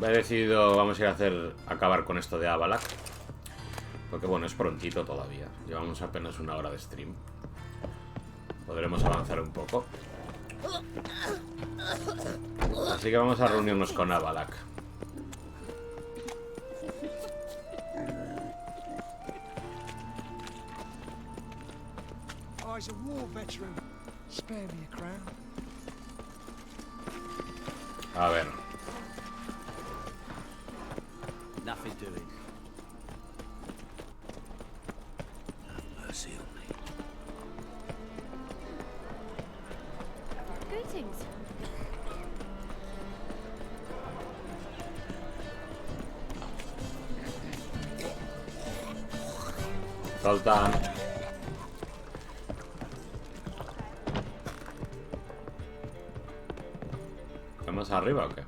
he decidido, vamos a ir a acabar con esto de Avallac'h. Porque bueno, es prontito todavía. Llevamos apenas 1 hora de stream. Podremos avanzar un poco. Así que vamos a reunirnos con Avallac'h. A ver. Nothing doing. Have mercy on me. Greetings. Solta. ¿Vamos arriba o qué?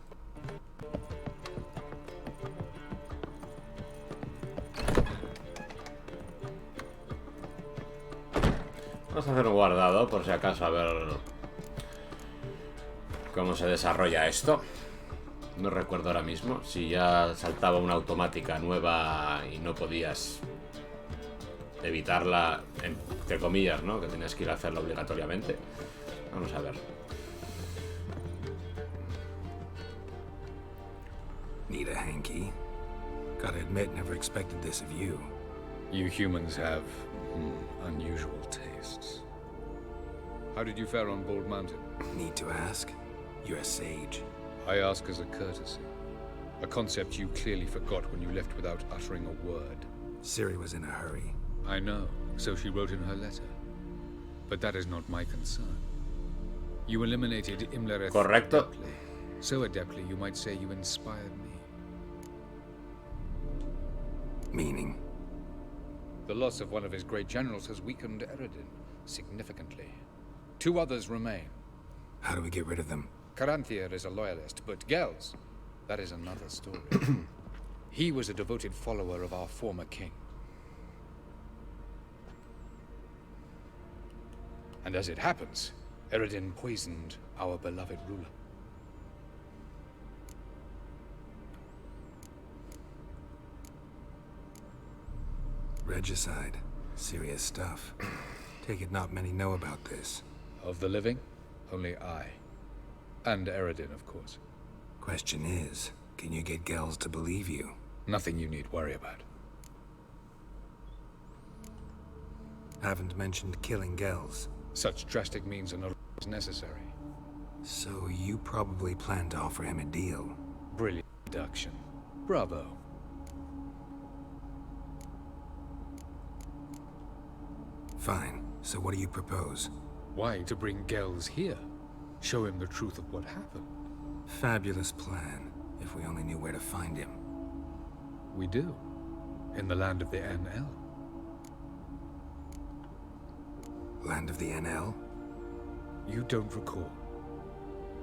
Vamos a hacer un guardado por si acaso a ver cómo se desarrolla esto. No recuerdo ahora mismo si ya saltaba una automática nueva y no podías evitarla, entre comillas, ¿no? Que tenías que ir a hacerlo obligatoriamente. Vamos a ver. Need a hanky? Gotta admit, never expected this of you. You humans have unusual tastes. How did you fare on Bald Mountain? Need to ask? You're a sage. I ask as a courtesy. A concept you clearly forgot when you left without uttering a word. Ciri was in a hurry. I know, so she wrote in her letter. But that is not my concern. You eliminated Imlerith Correcto. adeptly. So adeptly, you might say you inspired me. Meaning? The loss of one of his great generals has weakened Eredin significantly. 2 others remain. How do we get rid of them? Caranthier is a loyalist, but Gels, that is another story. He was a devoted follower of our former king. And as it happens, Eredin poisoned our beloved ruler. Regicide. Serious stuff. Take it not many know about this. Of the living, only I. And Eredin, of course. Question is, can you get Gels to believe you? Nothing you need worry about. Haven't mentioned killing Gels. Such drastic means are no longer necessary. So you probably plan to offer him a deal. Brilliant deduction. Bravo. Fine. So what do you propose? Why to bring Gels here? Show him the truth of what happened. Fabulous plan, if we only knew where to find him. We do. In the land of the NL. Land of the NL? You don't recall.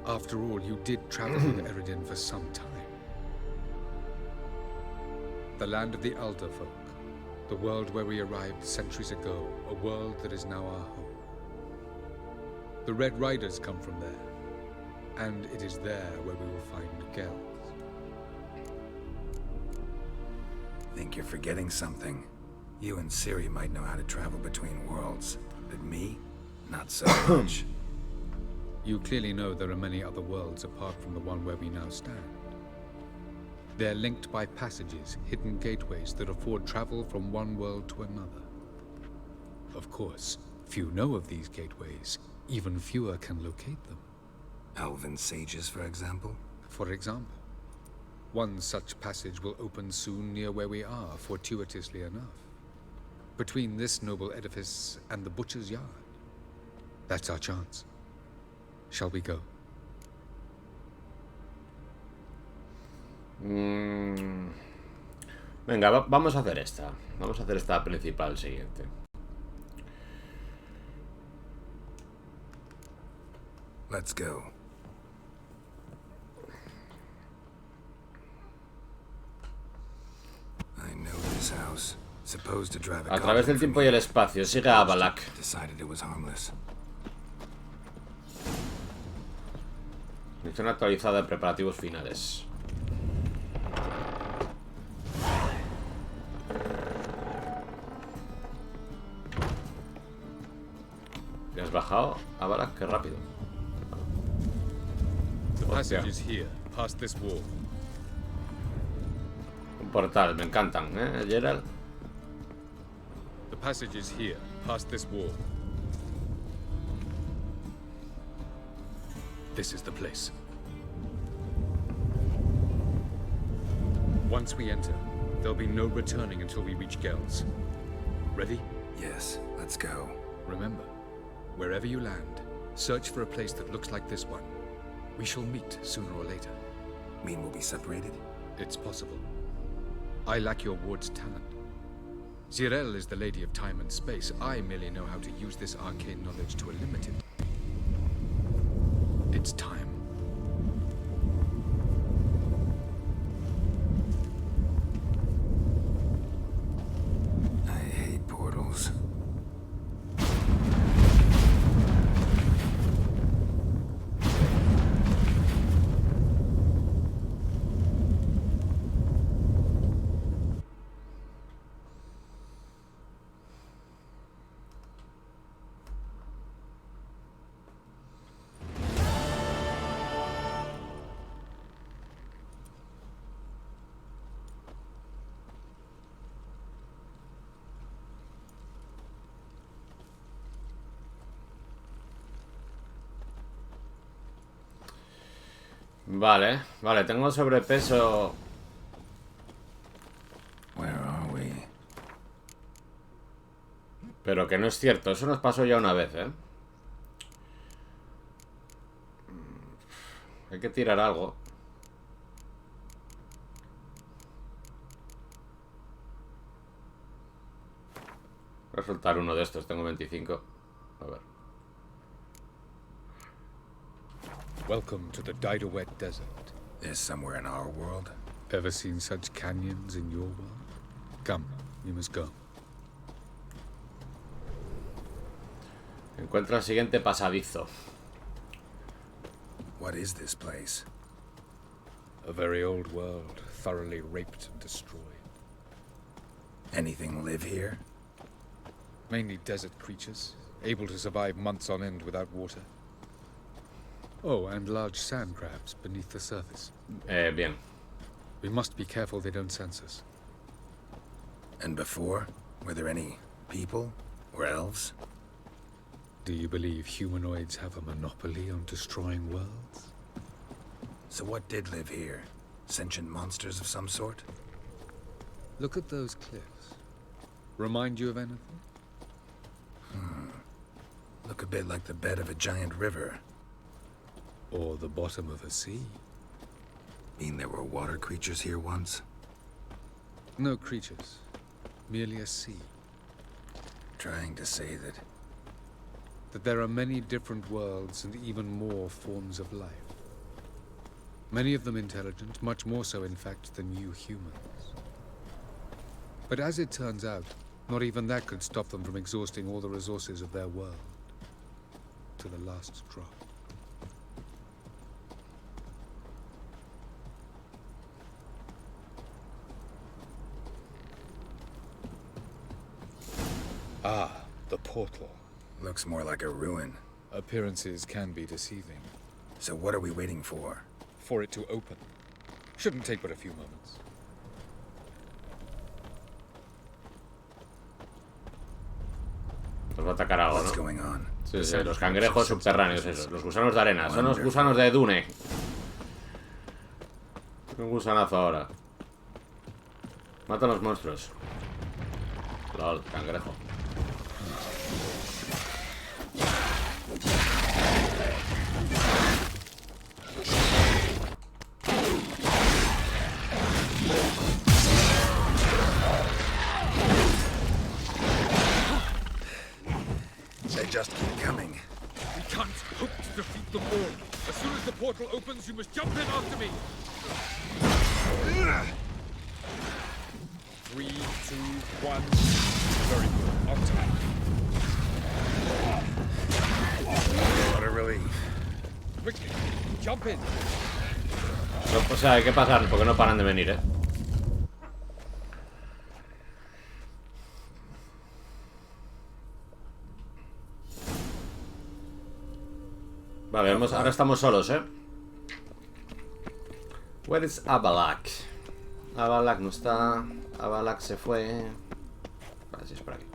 After all, you did travel with Eredin for some time. The land of the Elder folk. The world where we arrived centuries ago. A world that is now our home. The Red Riders come from there. And it is there where we will find Gels. Think you're forgetting something. You and Ciri might know how to travel between worlds. But me? Not so much. You clearly know there are many other worlds apart from the one where we now stand. They're linked by passages, hidden gateways that afford travel from one world to another. Of course, few know of these gateways. Even fewer can locate them. Elven sages, for example? For example, one such passage will open soon near where we are, fortuitously enough. Between this noble edifice and the butcher's yard. That's our chance. Shall we go? Venga, vamos a hacer esta. Vamos a hacer esta principal siguiente. Let's go. I know this house. Supposed to drive a A través del tiempo y el espacio, sigue a Avallac'h. Decided it was harmless. Misión actualizada de preparativos finales. ¿Has bajado? Avallac'h, qué rápido. The Hostia. passage is here, past this wall. Un portal, me encantan, ¿eh, Gerald? The passage is here, past this wall. This is the place. Once we enter, there'll be no returning until we reach Gel's. Ready? Yes, let's go. Remember, wherever you land, search for a place that looks like this one. We shall meet sooner or later. Mean we'll be separated? It's possible. I lack your ward's talent. Zirel is the lady of time and space. I merely know how to use this arcane knowledge to a limited. It's time. I hate portals. Vale, vale, tengo sobrepeso. Where are we? Pero que no es cierto, eso nos pasó ya una vez, ¿eh? Hay que tirar algo. Voy a soltar uno de estos, tengo 25. A ver. Welcome to the Didowet Desert. This somewhere in our world? Ever seen such canyons in your world? Come, we must go. Encuentra el siguiente pasadizo. What is this place? A very old world, thoroughly raped and destroyed. Anything live here? Mainly desert creatures, able to survive months on end without water. Oh, and large sand crabs beneath the surface. Bien. We must be careful they don't sense us. And before? Were there any people? Or elves? Do you believe humanoids have a monopoly on destroying worlds? So what did live here? Sentient monsters of some sort? Look at those cliffs. Remind you of anything? Look a bit like the bed of a giant river. Or the bottom of a sea? Mean there were water creatures here once? No creatures. Merely a sea. Trying to say That there are many different worlds and even more forms of life. Many of them intelligent, much more so in fact than you humans. But as it turns out, not even that could stop them from exhausting all the resources of their world. To the last drop. Ah, the portal. looks more like a ruin. Appearances can be deceiving. So what are we waiting for? For it to open. Shouldn't take but a few moments. Nos va a atacar algo, What's ¿no? going on? Sí, sí, los cangrejos subterráneos, esos. Los gusanos de arena. Son los gusanos de Dune. Un gusanazo ahora. Mata a los monstruos. Lol, cangrejo. They just keep coming. We can't hope to defeat them all. As soon as the portal opens, you must jump in after me. 3, 2, 1. Very good. On time. What a relief. Quickly, jump in. No, o sea, hay que pasar porque no paran de venir, ¿eh? Vale, ahora estamos solos, ¿eh? Where is Avallac'h? Avallac'h no está. Avallac'h se fue. Vale, sí es por aquí.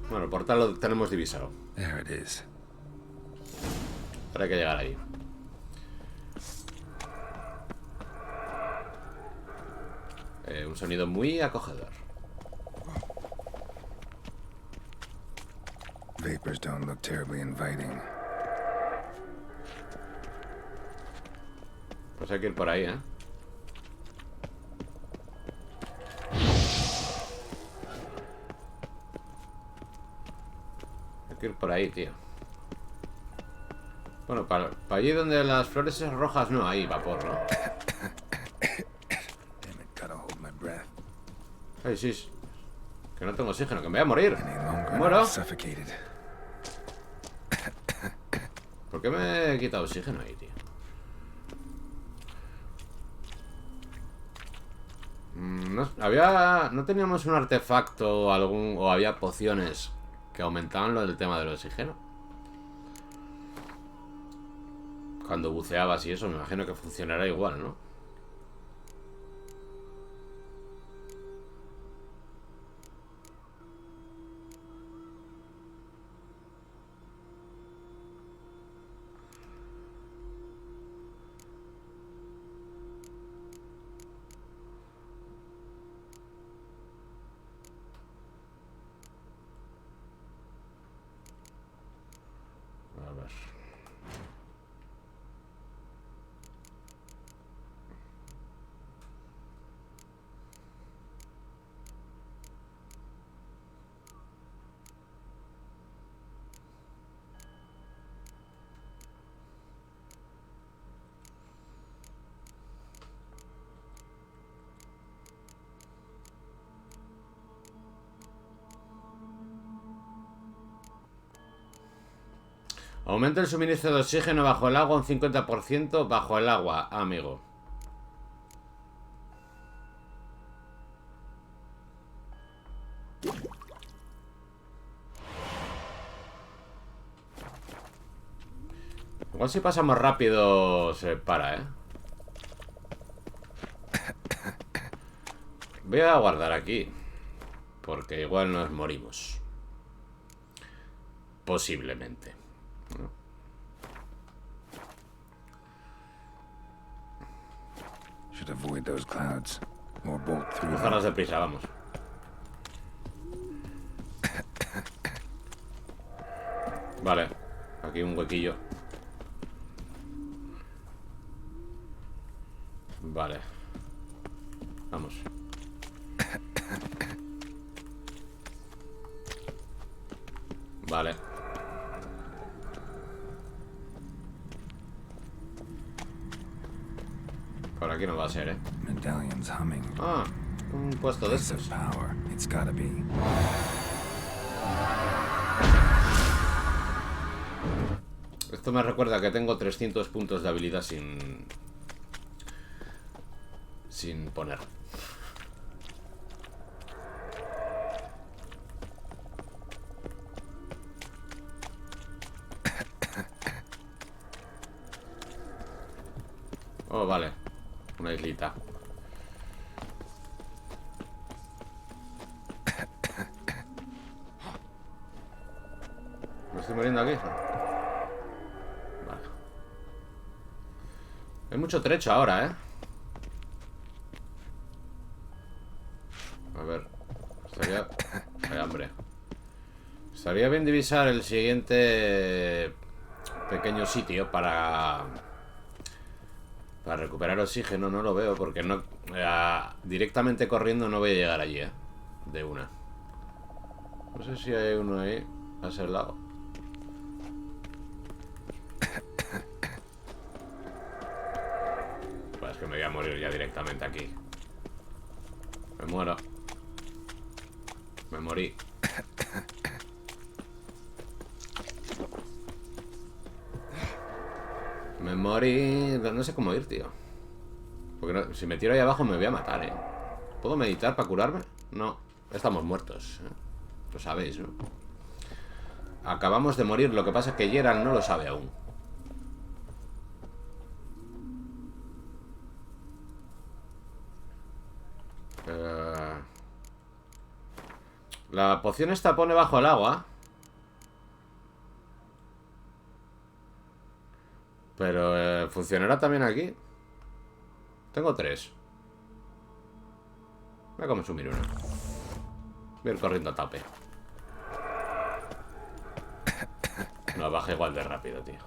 Bueno, el portal lo tenemos divisado. There it is. Ahora hay que llegar ahí. Un sonido muy acogedor. Vapors don't look terribly inviting. Pues hay que ir por ahí, ¿eh? Hay que ir por ahí, tío. Bueno, para allí donde las flores rojas no hay vapor, ¿no? Ay, sí. Que no tengo oxígeno, que me voy a morir. ¿Me muero? ¿Por qué me he quitado oxígeno ahí, tío? ¿No teníamos un artefacto o había pociones que aumentaban lo del tema del oxígeno? Cuando buceabas y eso, me imagino que funcionará igual, ¿no? A ver. Aumenta el suministro de oxígeno bajo el agua un 50% bajo el agua, amigo. Igual si pasamos rápido se para, ¿eh? Voy a guardar aquí, porque igual nos morimos. Posiblemente. Should avoid those clouds or bolt through them. Cruzarlas deprisa, vamos. Vale, aquí un huequillo. Vale. Vamos. Vale. Por aquí no va a ser, ¿eh? Medallion's humming. Ah, un puesto de Piece of estos. power. It's gotta be. Esto me recuerda que tengo 300 puntos de habilidad sin poner. Oh, vale. Una islita. ¿Me estoy muriendo aquí? Vale. Hay mucho trecho ahora, ¿eh? A ver. Estaría... Hay hambre. Estaría bien divisar el siguiente pequeño sitio para recuperar oxígeno. No lo veo porque no directamente corriendo no voy a llegar allí, de una. No sé si hay uno ahí a ese lado. Pues es que me voy a morir ya directamente aquí. Me muero. Me morí. Me morí... No sé cómo ir, tío. Porque no, si me tiro ahí abajo me voy a matar, ¿eh? ¿Puedo meditar para curarme? No. Estamos muertos, ¿eh? Lo sabéis, ¿no? Acabamos de morir, lo que pasa es que Geralt no lo sabe aún. La poción esta pone bajo el agua. Pero ¿funcionará también aquí? Tengo 3. Voy a consumir una. Voy a ir corriendo a tape. No, baja igual de rápido, tío.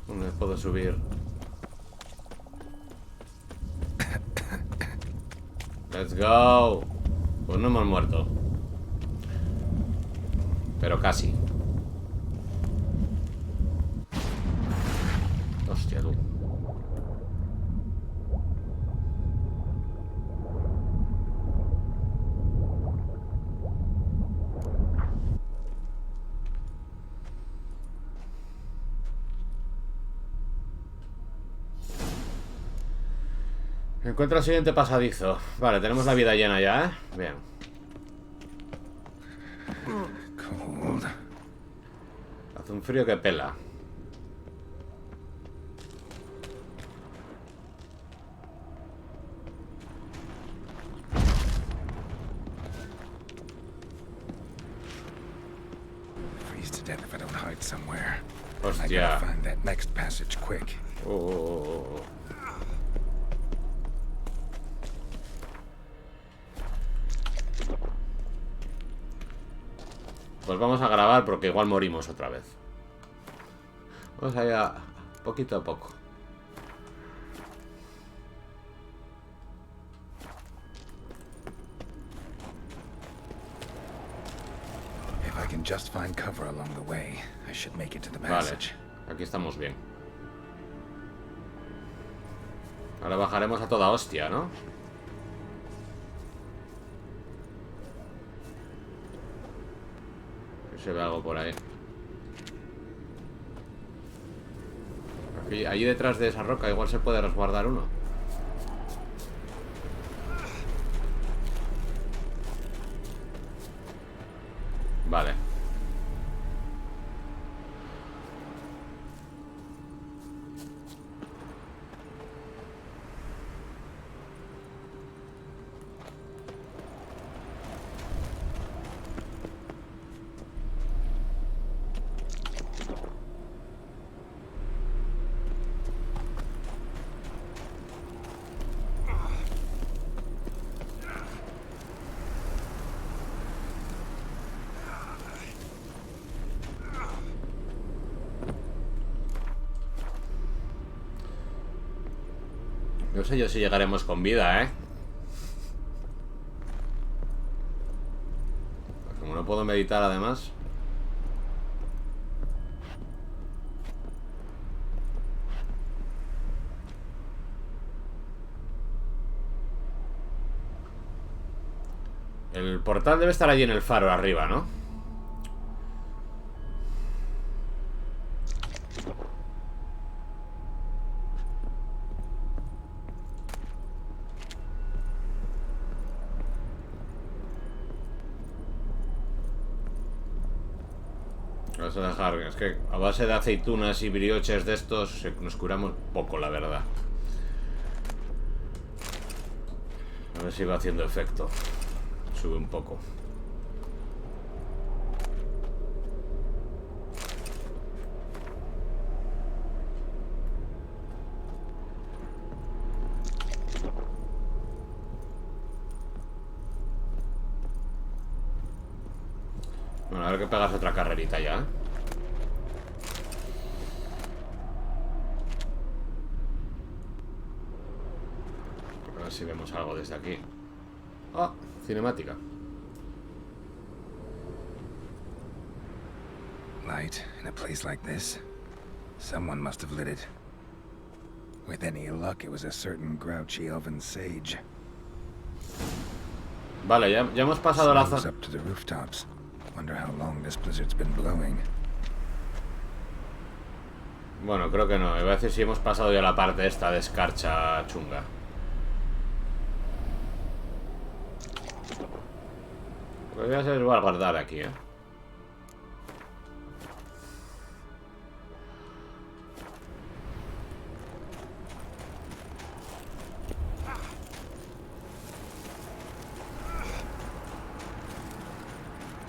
¿Dónde puedo subir? Let's go. Pues no hemos muerto. Pero casi. Hostia, tú. Encuentra el siguiente pasadizo. Vale, tenemos la vida llena ya, ¿eh? Bien. Cold. Hace un frío que pela. Freeze to death if I don't hide somewhere. I Hostia. gotta find that next passage quick. Oh. Pues vamos a grabar porque igual morimos otra vez. Vamos a ir a poquito a poco. If I can just find cover along the way, I should make it to the Vale, passage. aquí estamos bien. Ahora bajaremos a toda hostia, ¿no? Se ve algo por ahí. Aquí, allí detrás de esa roca igual se puede resguardar uno. Vale. No sé yo si llegaremos con vida, ¿eh? Como no puedo meditar además. El portal debe estar allí en el faro arriba, ¿no? Vamos a dejar, es que a base de aceitunas y brioches de estos nos curamos poco, la verdad. A ver si va haciendo efecto. Sube un poco. Bueno, a ver que pegas otra carrerita ya. A ver si vemos algo desde aquí. Ah, cinemática. Light in a place like this. Someone must have lit it. With any luck, it was a certain grouchy elven sage. Vale, ya hemos pasado la Smoke's zona. up to the rooftops. Wonder how long this blizzard's been blowing. Bueno, creo que no. Iba a decir si hemos pasado ya la parte esta de escarcha chunga. Pues ya se les va a guardar aquí, ¿eh?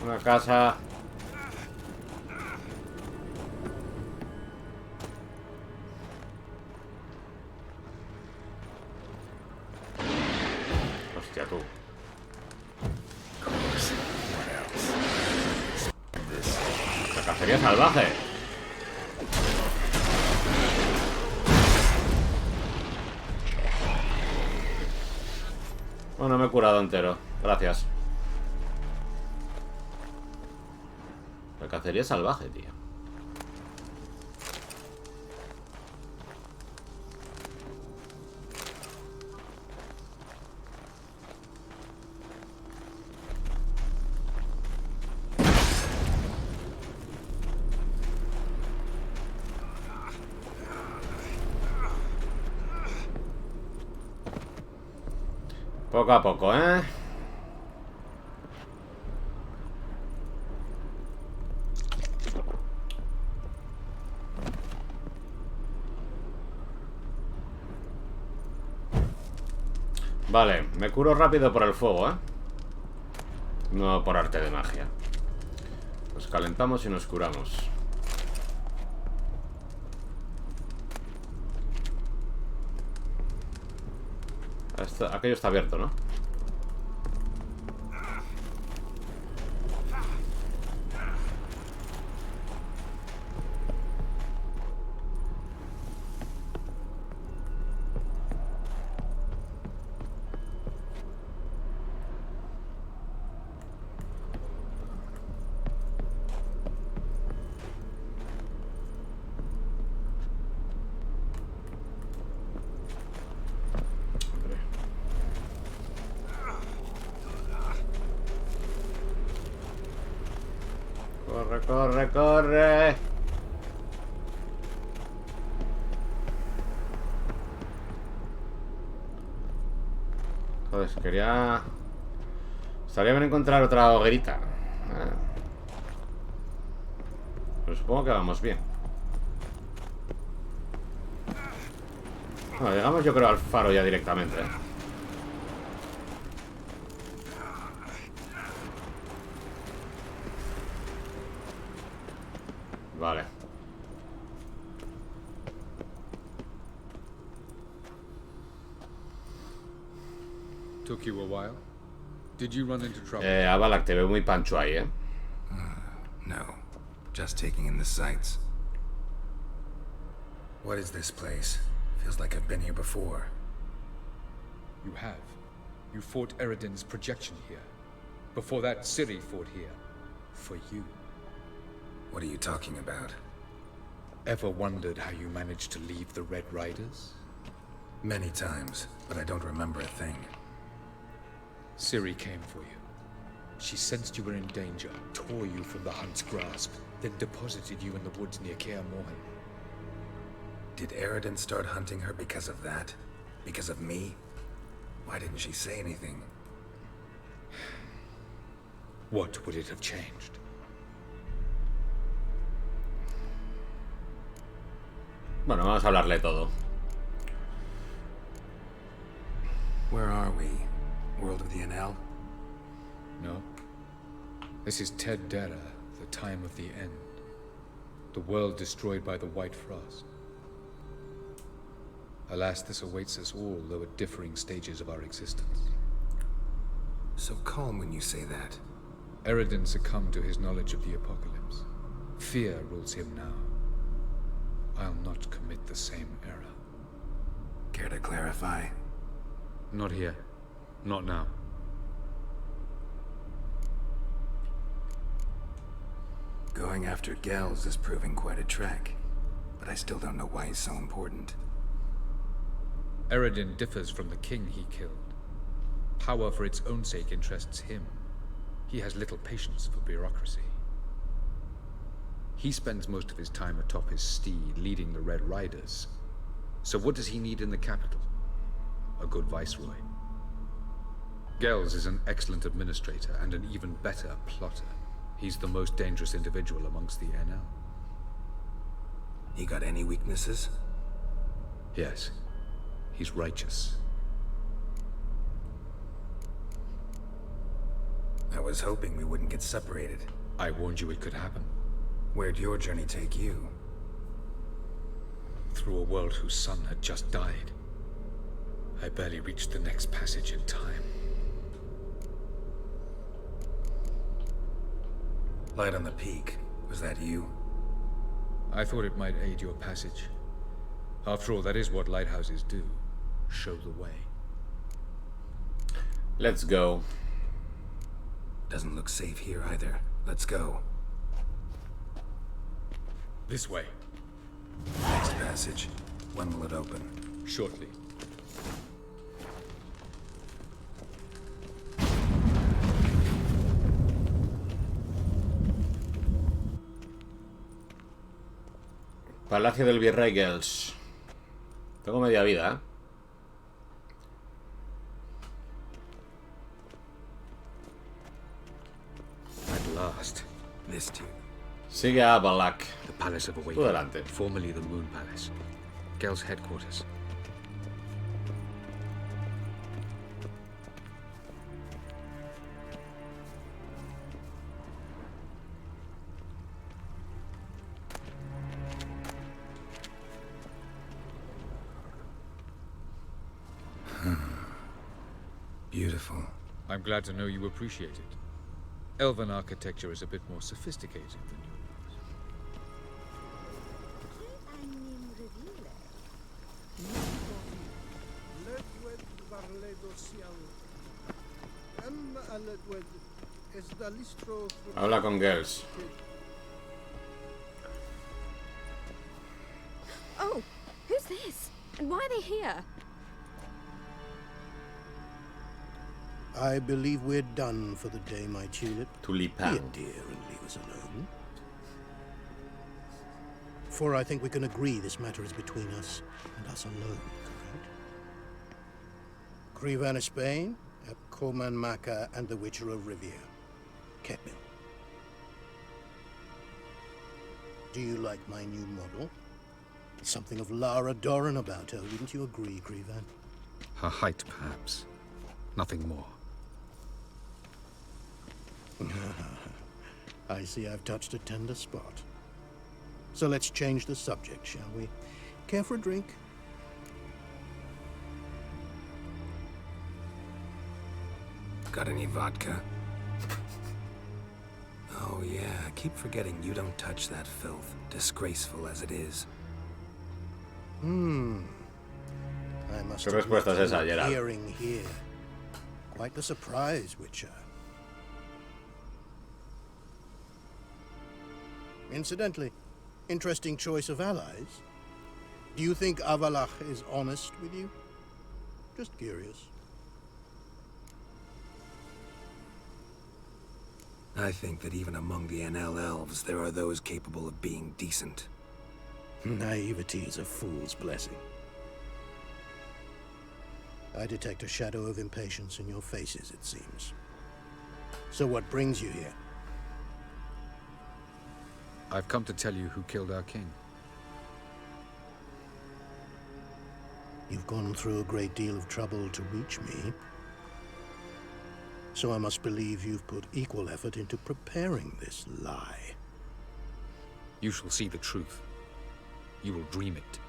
Una casa. Hostia, tú. La cacería salvaje. Bueno, me he curado entero. Gracias. La cacería salvaje, tío. Poco a poco, ¿eh? Vale, me curo rápido por el fuego, ¿eh? No por arte de magia. Nos calentamos y nos curamos. Aquello está abierto, ¿no? Corre, corre, corre. Joder, quería... Estaría bien encontrar otra hoguerita. Pero supongo que vamos bien. Bueno, llegamos yo creo al faro ya directamente, ¿eh? Vale. Took you a while? Did you run into trouble? Avallac'h, te veo muy pancho ahí, ¿eh? No, just taking in the sights. What is this place? Feels like I've been here before. You have. You fought Eredin's projection here. Before that, Ciri fought here. For you. What are you talking about? Ever wondered how you managed to leave the Red Riders? Many times, but I don't remember a thing. Ciri came for you. She sensed you were in danger, tore you from the Hunt's grasp, then deposited you in the woods near Kaer Morhen. Did Eredin start hunting her because of that? Because of me? Why didn't she say anything? What would it have changed? Bueno, vamos a hablarle todo. Where are we? World of the NL? No. This is Ted Dara, the time of the end. The world destroyed by the White Frost. Alas, this awaits us all, though at differing stages of our existence. So calm when you say that. Eredin succumbed to his knowledge of the apocalypse. Fear rules him now. I'll not commit the same error. Care to clarify? Not here. Not now. Going after Gels is proving quite a trek, but I still don't know why he's so important. Eredin differs from the king he killed. Power for its own sake interests him. He has little patience for bureaucracy. He spends most of his time atop his steed, leading the Red Riders. So what does he need in the capital? A good viceroy. Gels is an excellent administrator and an even better plotter. He's the most dangerous individual amongst the NL. You got any weaknesses? Yes, he's righteous. I was hoping we wouldn't get separated. I warned you it could happen. Where'd your journey take you? Through a world whose son had just died. I barely reached the next passage in time. Light on the peak. Was that you? I thought it might aid your passage. After all, that is what lighthouses do. Show the way. Let's go. Doesn't look safe here either. Let's go. This way. Next passage. When will it open? Shortly. Palacio del Virrey Gels. Tengo media vida, ¿eh? At last. This too. Sigue a Avallac'h. The Palace of Tú Awakening. delante. Formerly the Moon Palace. Gel's headquarters. Beautiful. I'm glad to know you appreciate it. Elven architecture is a bit more sophisticated than yours. Habla con Gels. Oh, who's this? And why are they here? I believe we're done for the day, my tulip. Be a Tulipán. dear and leave us alone. For I think we can agree this matter is between us and us alone, correct? Crevan of Spain, Acompañame, and the Witcher of Rivia. Ketmill. Do you like my new model? Something of Lara Doran about her, wouldn't you agree, Crevan? Her height, perhaps. Nothing more. I see I've touched a tender spot. So let's change the subject, shall we? Care for a drink? Got any vodka? Oh yeah, I keep forgetting you don't touch that filth, disgraceful as it is. I must ¿Qué admit respuesta es esa, I'm Geralt? hearing here. Quite the surprise, Witcher. Incidentally, interesting choice of allies. Do you think Avallac'h is honest with you? Just curious. I think that even among the NL elves, there are those capable of being decent. Naivety is a fool's blessing. I detect a shadow of impatience in your faces, it seems. So what brings you here? I've come to tell you who killed our king. You've gone through a great deal of trouble to reach me. So I must believe you've put equal effort into preparing this lie. You shall see the truth. You will dream it.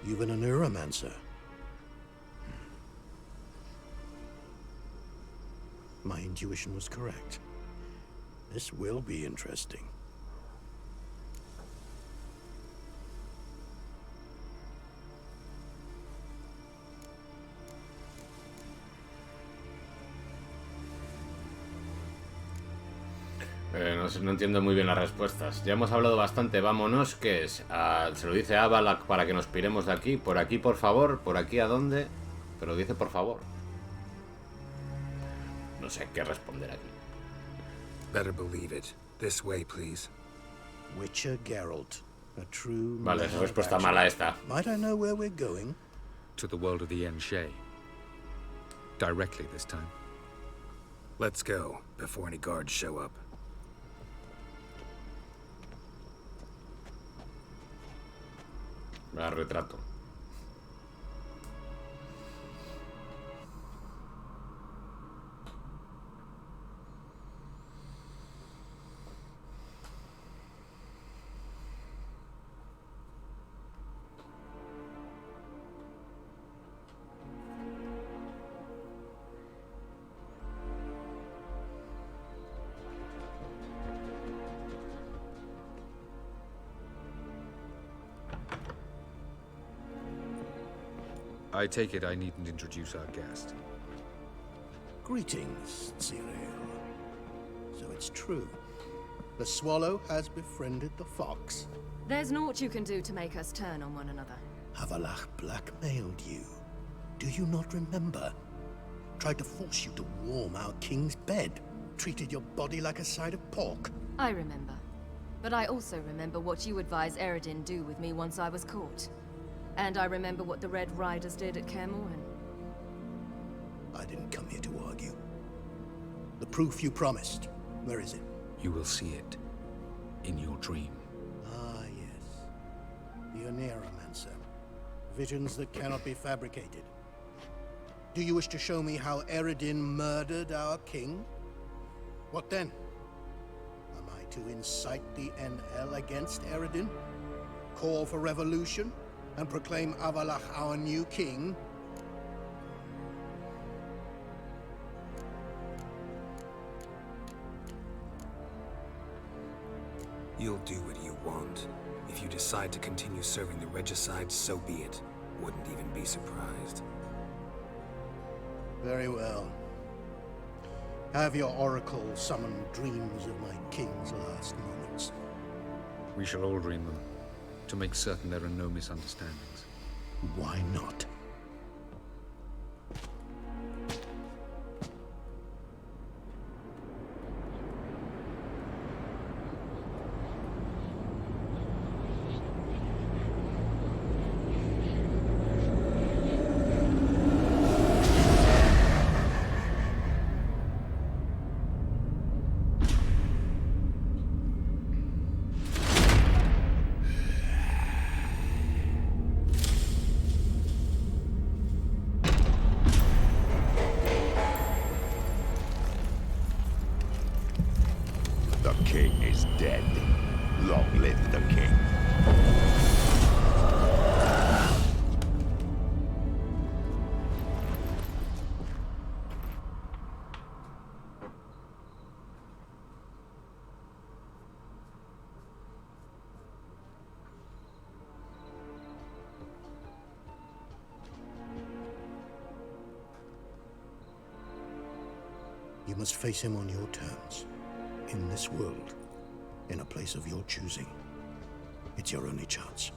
Even a neuromancer. My intuition was correct. This will be interesting. No entiendo muy bien las respuestas. Ya hemos hablado bastante. Vámonos. ¿Qué es? Se lo dice a Avallac'h para que nos piremos de aquí. Por aquí, por favor. ¿Por aquí a dónde? Pero dice por favor. No sé qué responder aquí. Better believe it. This way, please. Witcher Geralt, a true Vale, man esa of respuesta action. mala esta. Might I know where we're going? To the world of the Enshe. Directly this time. Let's go, before any guards show up. La retrato. I take it I needn't introduce our guest. Greetings, Cyril. So it's true. The swallow has befriended the fox. There's naught you can do to make us turn on one another. Avallac'h blackmailed you. Do you not remember? Tried to force you to warm our king's bed. Treated your body like a side of pork. I remember. But I also remember what you advised Eredin do with me once I was caught. And I remember what the Red Riders did at Kaer Morhen. I didn't come here to argue. The proof you promised, where is it? You will see it. In your dream. Ah, yes. The Oneromancer. Visions that cannot be fabricated. Do you wish to show me how Eredin murdered our king? What then? Am I to incite the NL against Eredin? Call for revolution? And proclaim Avallac'h our new king? You'll do what you want. If you decide to continue serving the regicide, so be it. Wouldn't even be surprised. Very well. Have your oracle summon dreams of my king's last moments. We shall all dream them. To make certain there are no misunderstandings. Why not? The king is dead. Long live the king. You must face him on your terms. In this world. In a place of your choosing. It's your only chance.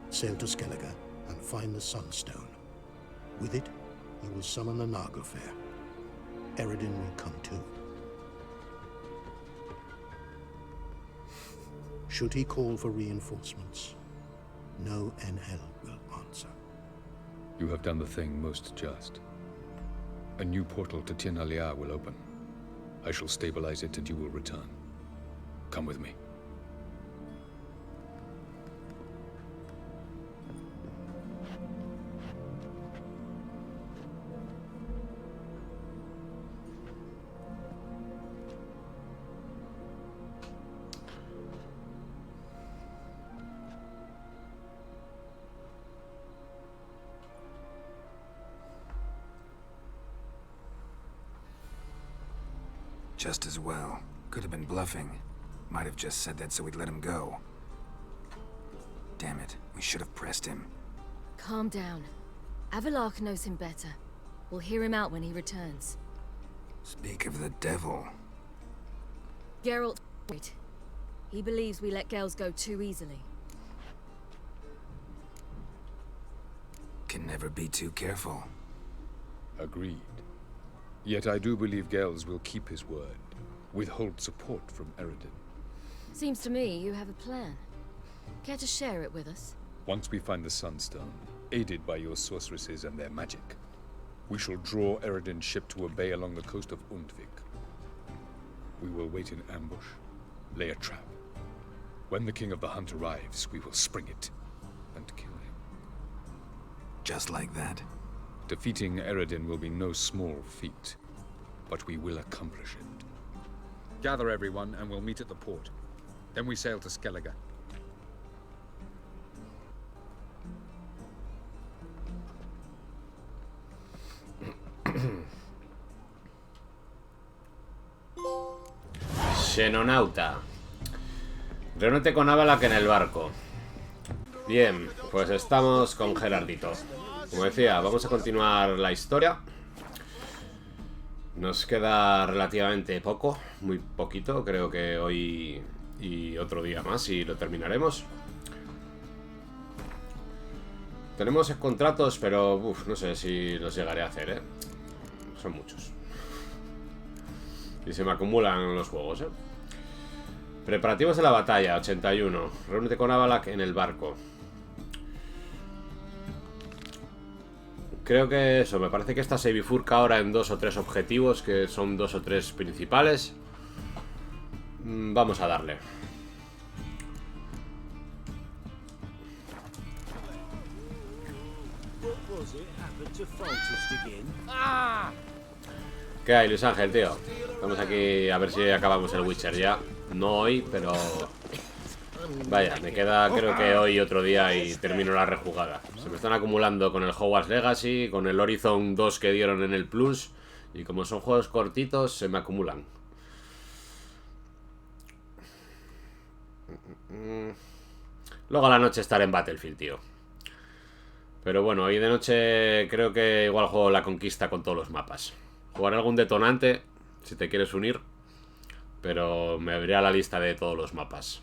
Sail to Skellige and find the Sunstone. With it, you will summon the Nagelfair. Eredin will come too. Should he call for reinforcements, no NL will answer. You have done the thing most just. A new portal to Tir Naliar will open. I shall stabilize it and you will return. Come with me. Just as well. Could have been bluffing. Might have just said that so we'd let him go. Damn it, we should have pressed him. Calm down. Avallac'h knows him better. We'll hear him out when he returns. Speak of the devil. Geralt, wait. He believes we let girls go too easily. Can never be too careful. Agreed. Yet I do believe Gels will keep his word. Withhold support from Eredin. Seems to me you have a plan. Care to share it with us? Once we find the Sunstone, aided by your sorceresses and their magic, we shall draw Eredin's ship to a bay along the coast of Undvik. We will wait in ambush, lay a trap. When the King of the Hunt arrives, we will spring it and kill him. Just like that? Defeating Eredin will be no small feat, but we will accomplish it. Gather everyone, and we'll meet at the port. Then we sail to Skellige. Xenonauta. Reúnete con Avallac'h en el barco. Bien, pues estamos con Gerardito. Como decía, vamos a continuar la historia. Nos queda relativamente poco, muy poquito. Creo que hoy y otro día más y lo terminaremos. Tenemos contratos, pero no sé si los llegaré a hacer, Son muchos. Y se me acumulan los juegos, Preparativos de la batalla, 81. Reúnete con Avallac'h en el barco. Creo que eso, me parece que esta se bifurca ahora en 2 o 3 objetivos, que son 2 o 3 principales. Vamos a darle. ¿Qué hay, Luis Ángel, tío? Estamos aquí a ver si acabamos el Witcher ya. No hoy, pero... Vaya, me queda creo que hoy otro día y termino la rejugada. Se me están acumulando con el Hogwarts Legacy, con el Horizon 2 que dieron en el Plus. Y como son juegos cortitos, se me acumulan. Luego a la noche estaré en Battlefield, tío. Pero bueno, hoy de noche creo que igual juego la conquista con todos los mapas. Jugaré algún detonante, si te quieres unir. Pero me abrirá la lista de todos los mapas.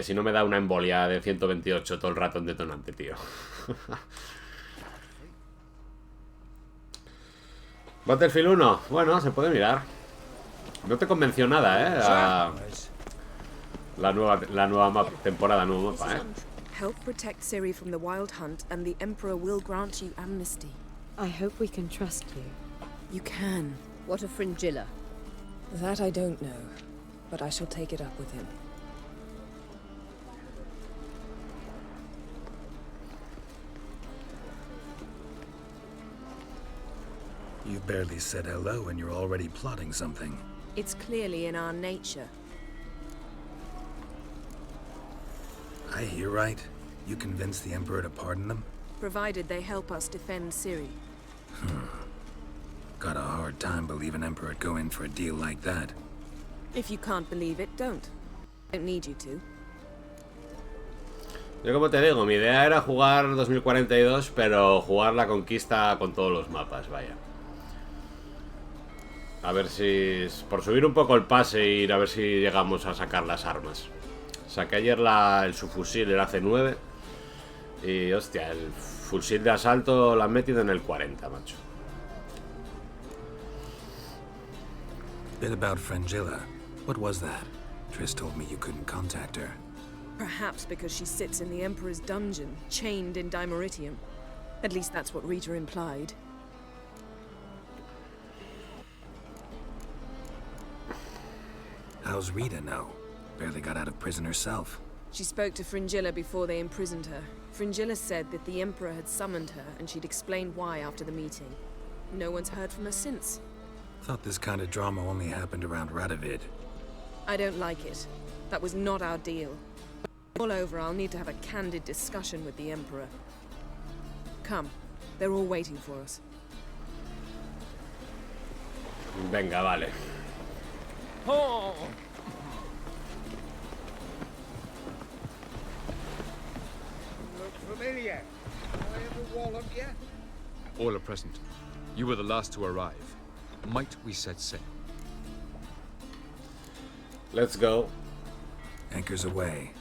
Si no me da una embolia de 128 todo el rato en detonante, tío. Battlefield 1, bueno, se puede mirar. No te convenció nada, La nueva temporada, nuevo mapa, Help protect Ciri from the Wild Hunt, and the Emperor will grant you amnesty. I hope we can trust you. You can. What of Fringilla? That I don't know, but I shall take it up with him. You barely said hello and you're already plotting something. It's clearly in our nature. I hear right. You convinced the Emperor to pardon them? Provided they help us defend Ciri. Got a hard time believing Emperor'd go in for a deal like that. If you can't believe it, don't. Don't need you to. Yo como te digo, mi idea era jugar 2042, pero jugar la conquista con todos los mapas, vaya. A ver si... Por subir un poco el pase y ir a ver si llegamos a sacar las armas. Saqué ayer el subfusil, el AC-9. Y hostia, el fusil de asalto lo han metido en el 40, macho. Bit about Fringilla. What was that? Triss told me you couldn't contact her. Perhaps because she sits in the Emperor's dungeon, chained in Dimeritium. At least that's what Rita implied. How's Rita know? Barely got out of prison herself. She spoke to Fringilla before they imprisoned her. Fringilla said that the Emperor had summoned her, and she'd explained why after the meeting. No one's heard from her since. Thought this kind of drama only happened around Radovid. I don't like it. That was not our deal. All over, I'll need to have a candid discussion with the Emperor. Come. They're all waiting for us. Venga, vale. Oh. Look familiar. I ever wallop you? All are present. You were the last to arrive. Might we set sail? Let's go. Anchors away.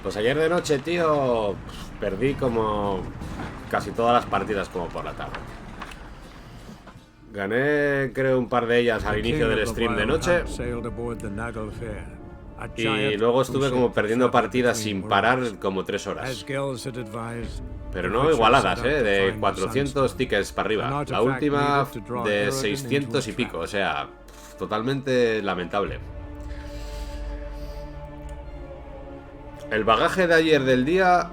Pues ayer de noche, tío, perdí como casi todas las partidas como por la tarde. Gané, creo, un par de ellas al inicio del stream de noche. Y luego estuve como perdiendo partidas sin parar como 3 horas. Pero no igualadas, de 400 tickets para arriba. La última de 600 y pico, o sea, totalmente lamentable. El bagaje de ayer del día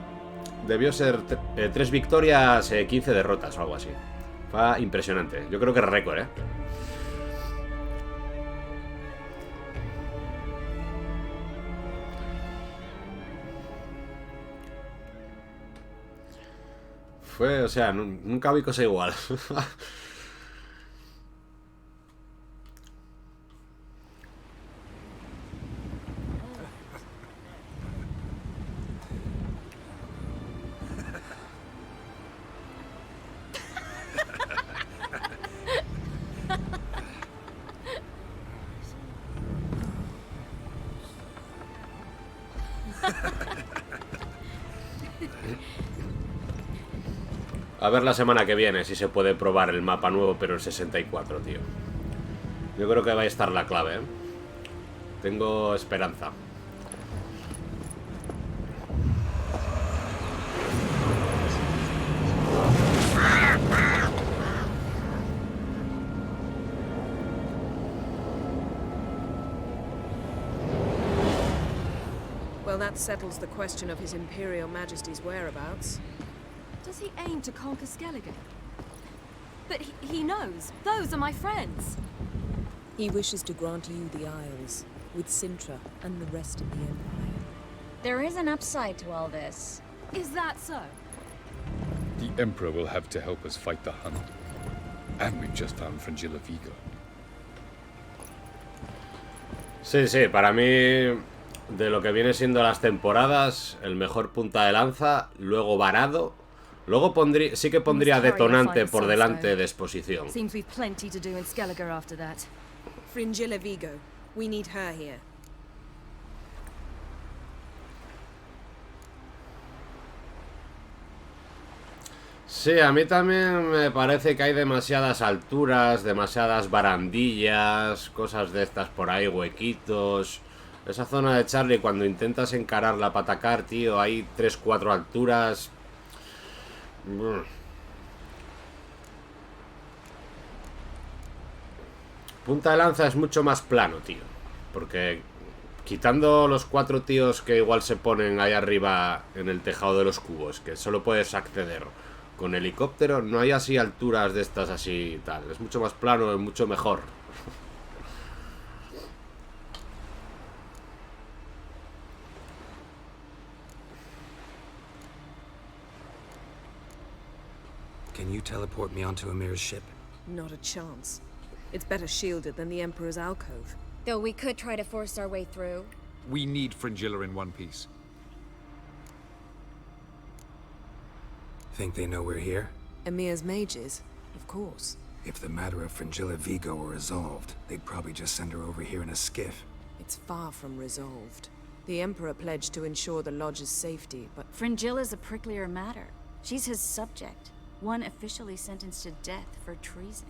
debió ser 3 victorias, 15 derrotas o algo así. Fue impresionante. Yo creo que es récord, Fue, o sea, nunca vi cosa igual. A ver la semana que viene si se puede probar el mapa nuevo, pero el 64, tío. Yo creo que va a estar la clave, Tengo esperanza. Well, that settles the question of His Imperial Majesty's whereabouts. Does he aim to conquer Skellige? But he knows. Those are my friends. He wishes to grant you the Isles, with Sintra and the rest of the Empire. There is an upside to all this. Is that so? The Emperor will have to help us fight the Hunt. And we've just found Fringilla Vigo. Sí, para mí, de lo que viene siendo las temporadas, el mejor punta de lanza, luego varado. Luego sí que pondría detonante por delante de exposición. Seems we've plenty to do in Skellige after that. Fringilla Vigo. We need her here. Sí, a mí también me parece que hay demasiadas alturas, demasiadas barandillas, cosas de estas por ahí, huequitos. Esa zona de Charlie, cuando intentas encararla para atacar, tío, hay 3-4 alturas. Punta de lanza es mucho más plano, tío. Porque quitando los 4 tíos que igual se ponen ahí arriba en el tejado de los cubos, que solo puedes acceder con helicóptero, no hay así alturas de estas así y tal. Es mucho más plano, es mucho mejor. Can you teleport me onto Amir's ship? Not a chance. It's better shielded than the Emperor's alcove. Though we could try to force our way through. We need Fringilla in one piece. Think they know we're here? Emir's mages? Of course. If the matter of Fringilla Vigo were resolved, they'd probably just send her over here in a skiff. It's far from resolved. The Emperor pledged to ensure the Lodge's safety, but... Fringilla's a pricklier matter. She's his subject. One officially sentenced to death for treason.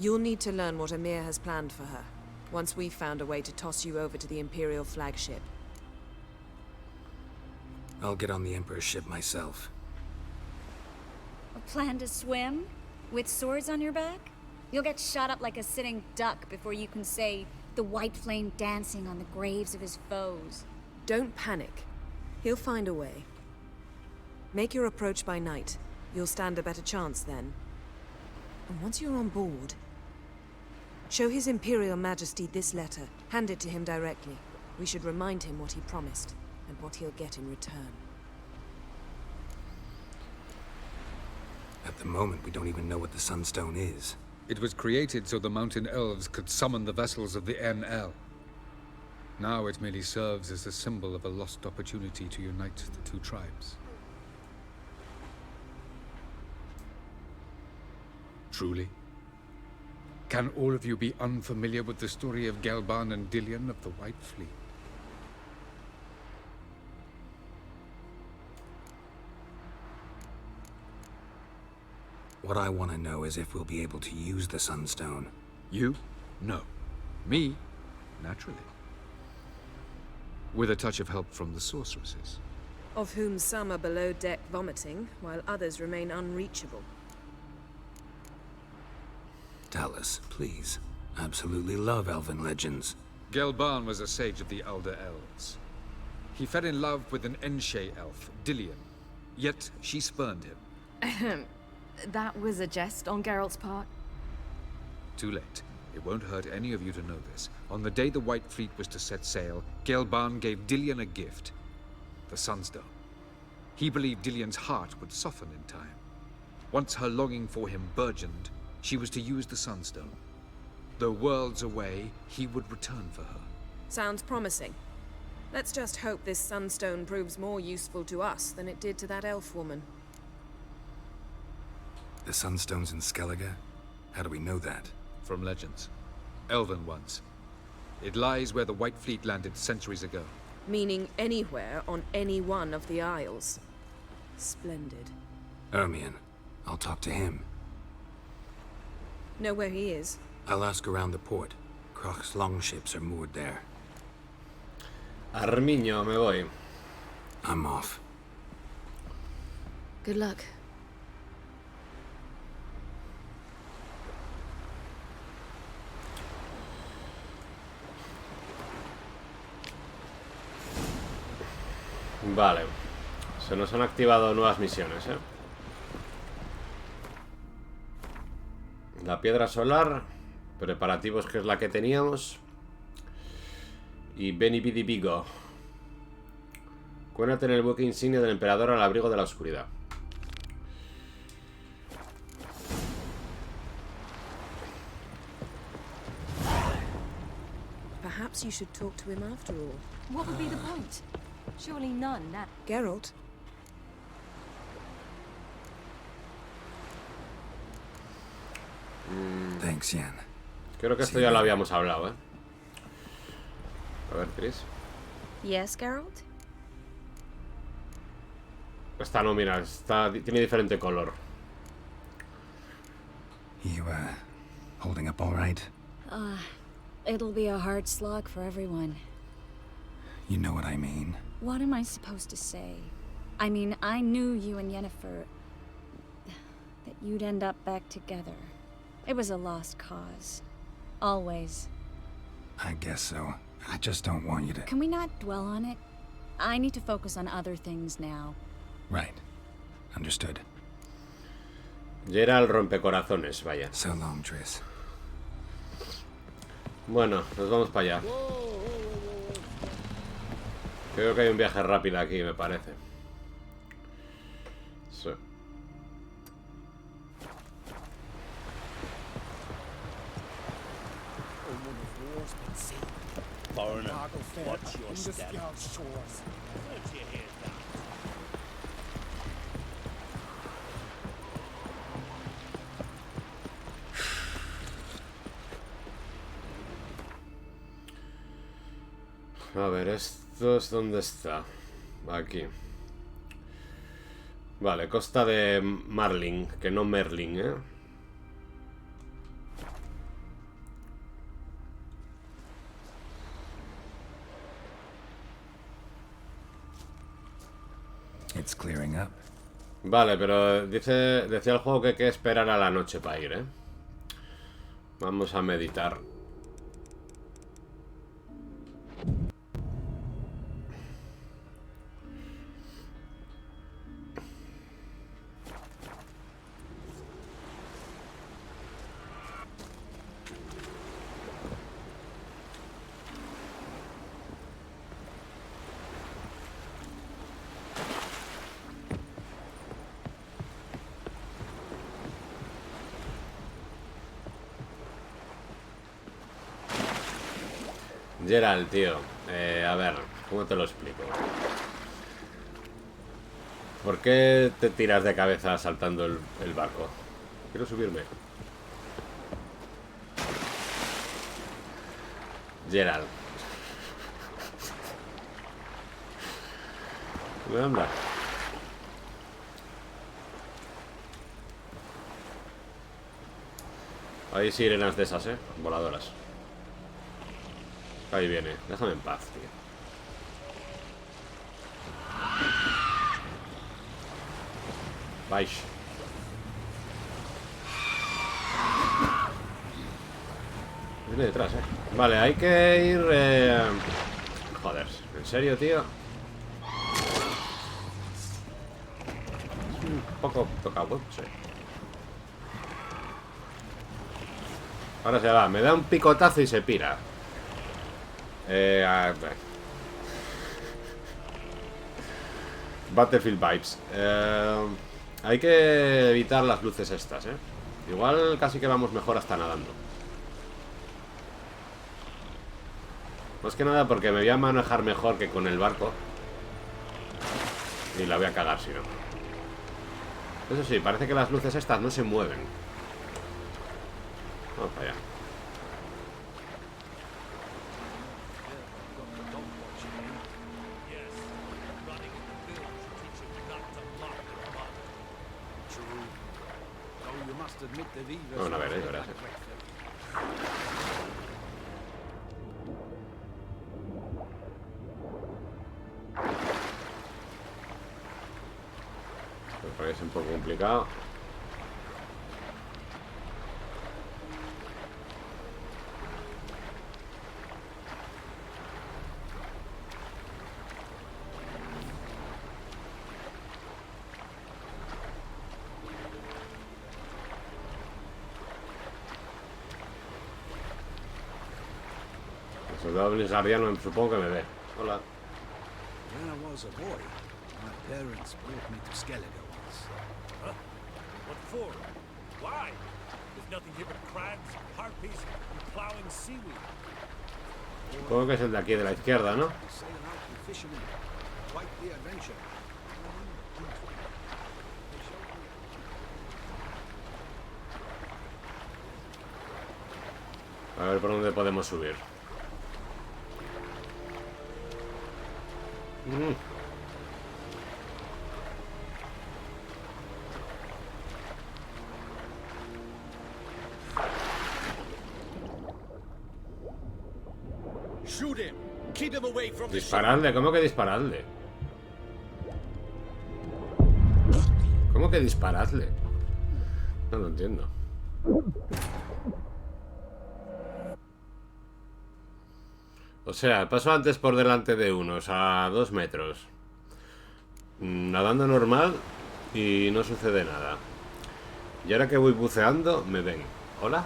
You'll need to learn what Emir has planned for her, once we've found a way to toss you over to the Imperial flagship. I'll get on the Emperor's ship myself. A plan to swim? With swords on your back? You'll get shot up like a sitting duck before you can say, the white flame dancing on the graves of his foes. Don't panic. He'll find a way. Make your approach by night. You'll stand a better chance then. And once you're on board, show His Imperial Majesty this letter. Hand it to him directly. We should remind him what he promised, and what he'll get in return. At the moment, we don't even know what the Sunstone is. It was created so the Mountain Elves could summon the vessels of the NL. Now it merely serves as a symbol of a lost opportunity to unite the two tribes. Truly? Can all of you be unfamiliar with the story of Gelban and Dillion of the White Fleet? What I want to know is if we'll be able to use the Sunstone. You? No. Me? Naturally. With a touch of help from the sorceresses. Of whom some are below deck vomiting, while others remain unreachable. Tell us, please. Absolutely love elven legends. Gelban was a sage of the Elder Elves. He fell in love with an Enshe elf, Dillion. Yet she spurned him. That was a jest on Geralt's part. Too late. It won't hurt any of you to know this. On the day the White Fleet was to set sail, Gelban gave Dillion a gift. The Sunstone. He believed Dillion's heart would soften in time. Once her longing for him burgeoned, she was to use the Sunstone. Though worlds away, he would return for her. Sounds promising. Let's just hope this Sunstone proves more useful to us than it did to that elf woman. The Sunstone's in Skellige? How do we know that? From legends. Elven ones. It lies where the White Fleet landed centuries ago. Meaning anywhere on any one of the Isles. Splendid. Ermion. I'll talk to him. Know where he is? I'll ask around the port. Croc's longships are moored there. Armiño, me voy. I'm off. Good luck. Vale. Se nos han activado nuevas misiones, ¿eh? La piedra solar. Preparativos, que es la que teníamos. Y Beni Bidi Bigo. Cuéntate en el buque insignia del emperador al abrigo de la oscuridad. Perhaps you should talk to him after all. What would be the point? Surely none now. Geralt? Thanks, Yen. Creo que esto ya lo habíamos hablado, ¿eh? A ver, Chris. Yes, Geralt? Esta no, mira, tiene diferente color. You, holding up all right? It'll be a hard slog for everyone. You know what I mean. What am I supposed to say? I mean, I knew you and Yennefer... that you'd end up back together. It was a lost cause. Always. I guess so. I just don't want you to... Can we not dwell on it? I need to focus on other things now. Right. Understood. Geralt rompecorazones, vaya. So long, Triss. Bueno, nos vamos para allá. Creo que hay un viaje rápido aquí, me parece. Sí. Foreigner, watch your step. Don't you hear that? A ver, ¿esto es dónde está? Aquí. Vale, costa de Marling, que no Merlin, ¿eh? It's clearing up. Vale, pero decía el juego que hay que esperar a la noche para ir, ¿eh? Vamos a meditar. Geralt, tío, a ver, ¿cómo te lo explico? ¿Por qué te tiras de cabeza saltando el barco? Quiero subirme. Geralt. ¿Dónde anda? Hay sirenas de esas, voladoras. Ahí viene, déjame en paz, tío. Vais. Viene detrás, Vale, hay que ir... Joder, ¿en serio, tío? Un poco tocado, sí. Ahora se va, me da un picotazo y se pira. Battlefield vibes. Hay que evitar las luces estas, Igual casi que vamos mejor hasta nadando. Más que nada porque me voy a manejar mejor que con el barco. Y la voy a cagar si no. Eso sí, parece que las luces estas no se mueven. Vamos para allá. Vamos a ver, verás. Me parece un poco complicado. El soldado blizzardiano supongo que me ve. Hola. When I was a boy, my parents brought me to Skellige once. Huh? What for? Why? There's nothing here but crabs, harpies, and plowing seaweed. Supongo que es el de aquí de la izquierda, ¿no? Sailing out and fishing. Quite the adventure. A ver por dónde podemos subir. Shoot him. Keep him away from the ship. Disparadle, ¿cómo que disparadle? ¿Cómo que disparadle? No lo entiendo. O sea, paso antes por delante de unos a 2 metros. Nadando normal y no sucede nada. Y ahora que voy buceando, me ven. ¿Hola?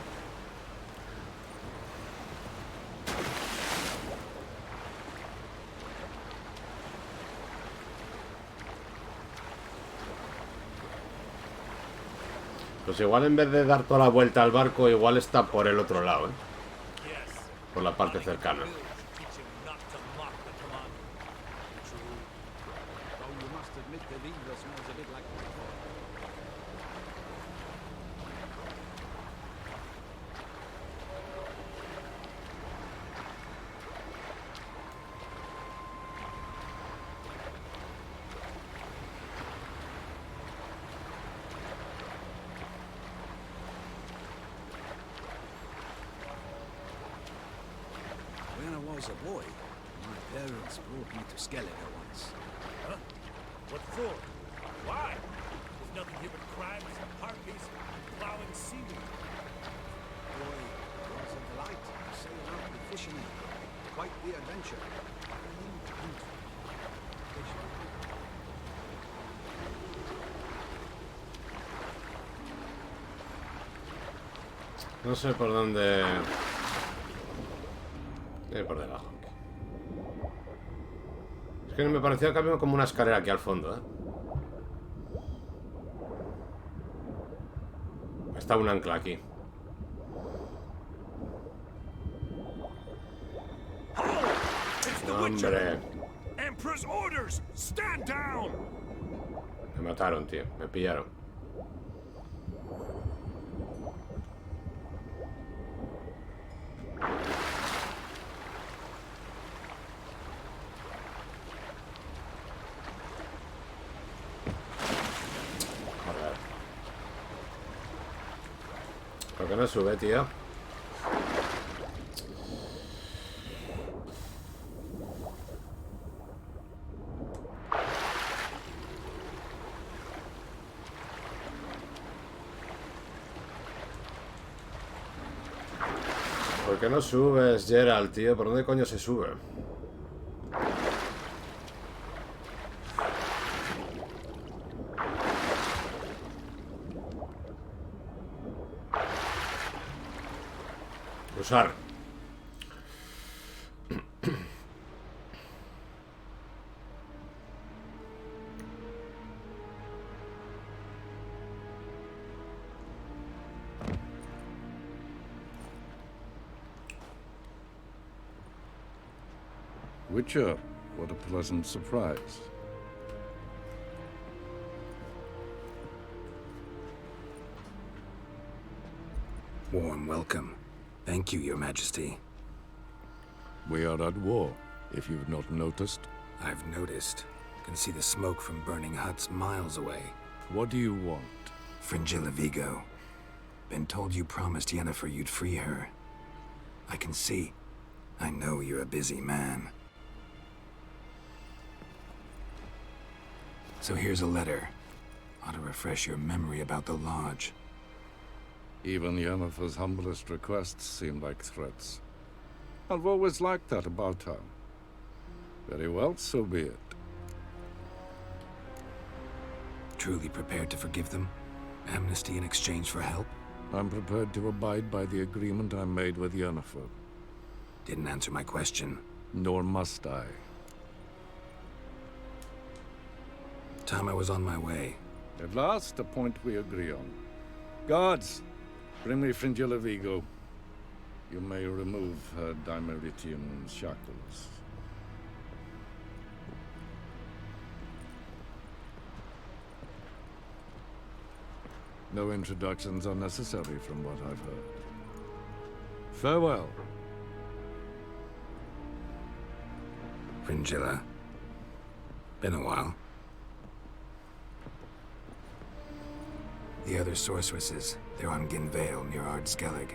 Pues igual en vez de dar toda la vuelta al barco, igual está por el otro lado, por la parte cercana. When I was a boy, my parents brought me to Skellige once. Huh? What for? Why? There's nothing here but crabs, harpies, and plowing seaweed. Boy, it was a delight sailing out and fishing. Quite the adventure. No sé por dónde... por debajo. Es que me pareció que había como una escalera aquí al fondo, Está un ancla aquí. ¡Hombre! Emperor's orders! Stand down! Me mataron, tío. Me pillaron. ¿Por qué no sube, tío? ¿Por qué no subes, Gerald, tío? ¿Por dónde coño se sube? Usar. Witcher, what a pleasant surprise. Warm welcome. Thank you, Your Majesty. We are at war, if you've not noticed. I've noticed. Can see the smoke from burning huts miles away. What do you want? Fringilla Vigo. Been told you promised Yennefer you'd free her. I can see. I know you're a busy man. So here's a letter. Ought to refresh your memory about the Lodge. Even Yennefer's humblest requests seem like threats. I've always liked that about her. Very well, so be it. Truly prepared to forgive them? Amnesty in exchange for help? I'm prepared to abide by the agreement I made with Yennefer. Didn't answer my question. Nor must I. Time I was on my way. At last, a point we agree on. Guards, bring me Fringilla Vigo. You may remove her Dimeritian shackles. No introductions are necessary from what I've heard. Farewell. Fringilla. Been a while. The other sorceresses, they're on Ginvale near Ardskellig.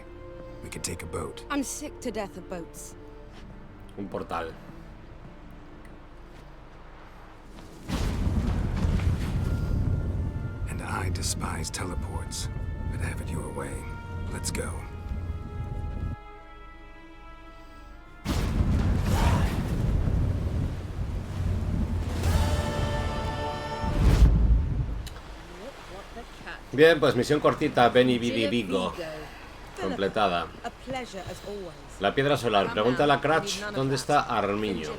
We could take a boat. I'm sick to death of boats. Un portal. And I despise teleports, but have it your way. Let's go. Bien, pues misión cortita, Benny Bidi Vigo. Completada. La piedra solar. Pregunta a la Cratch dónde está Armiño.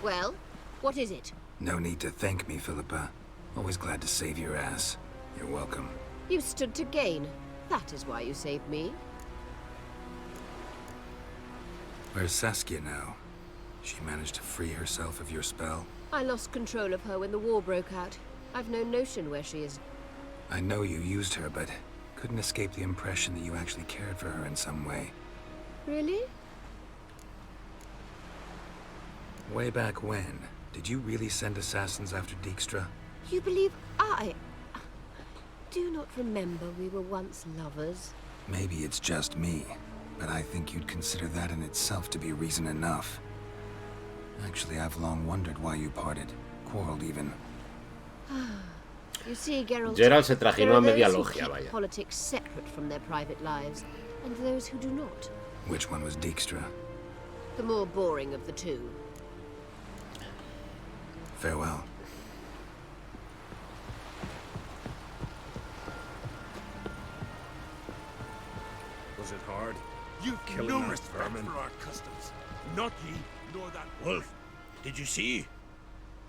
Well, what is it? No need to thank me, Philippa. Always glad to save your ass. You're welcome. You stood to gain. That is why you saved me. Where's Saskia now? She managed to free herself of your spell? I lost control of her when the war broke out. I've no notion where she is. I know you used her, but couldn't escape the impression that you actually cared for her in some way. Really? Way back when, did you really send assassins after Dijkstra? You believe I do not remember we were once lovers? Maybe it's just me, but I think you'd consider that in itself to be reason enough. Actually, I've long wondered why you parted. Quarreled even. You see, Geralt, Geralt se trajinó a media there are those who logia, keep vaya. politics separate from their private lives, and those who do not. Which one was Dijkstra? The more boring of the two. Farewell. Was it hard? You Killing no our respect vermin. for our customs. Not ye, nor that wolf. Did you see?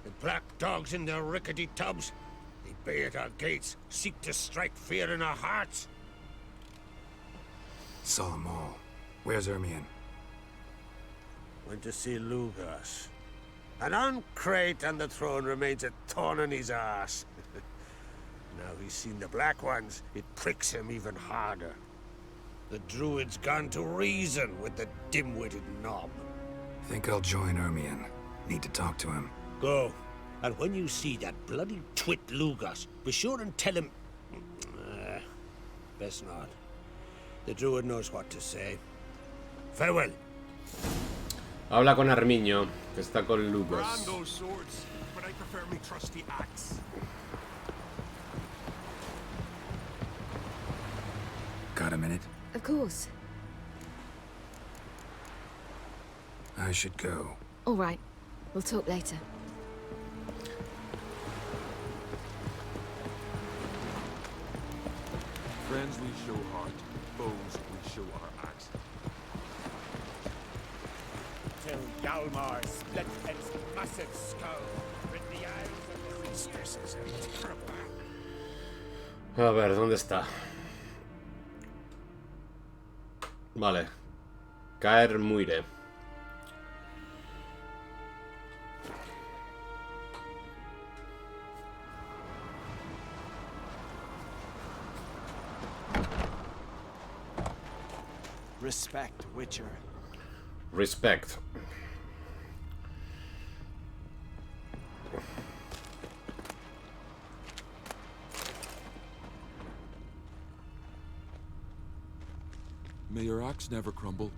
The black dogs in their rickety tubs. They bay at our gates, seek to strike fear in our hearts. Saw them all. Where's Ermion? Went to see Lugas. And on Crate and the throne remains a thorn in his ass. Now he's seen the Black Ones, it pricks him even harder. The Druid's gone to reason with the dim-witted knob. Think I'll join Ermion. Need to talk to him. Go. And when you see that bloody twit Lugas, be sure and tell him... best not. The druid knows what to say. Farewell. Habla con Armiño, que está con Lugos. Brand those swords, but I prefer me trusty axe. Got a minute? Of course. I should go. All right. We'll talk later. Friends we show heart, foes we show our axe. Till Yalmar split its massive skull with the eyes of the resources and terrible. A ver, ¿dónde está? Vale. Caer muire. Respect, Witcher. Respect. May your axe never crumble.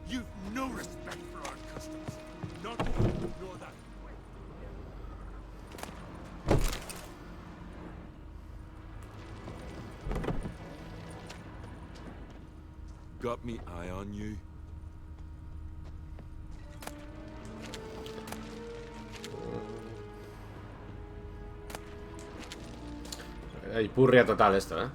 You've no respect for our customs. None, nor that. Got me eye on you. Hay purria total esto, ¿eh?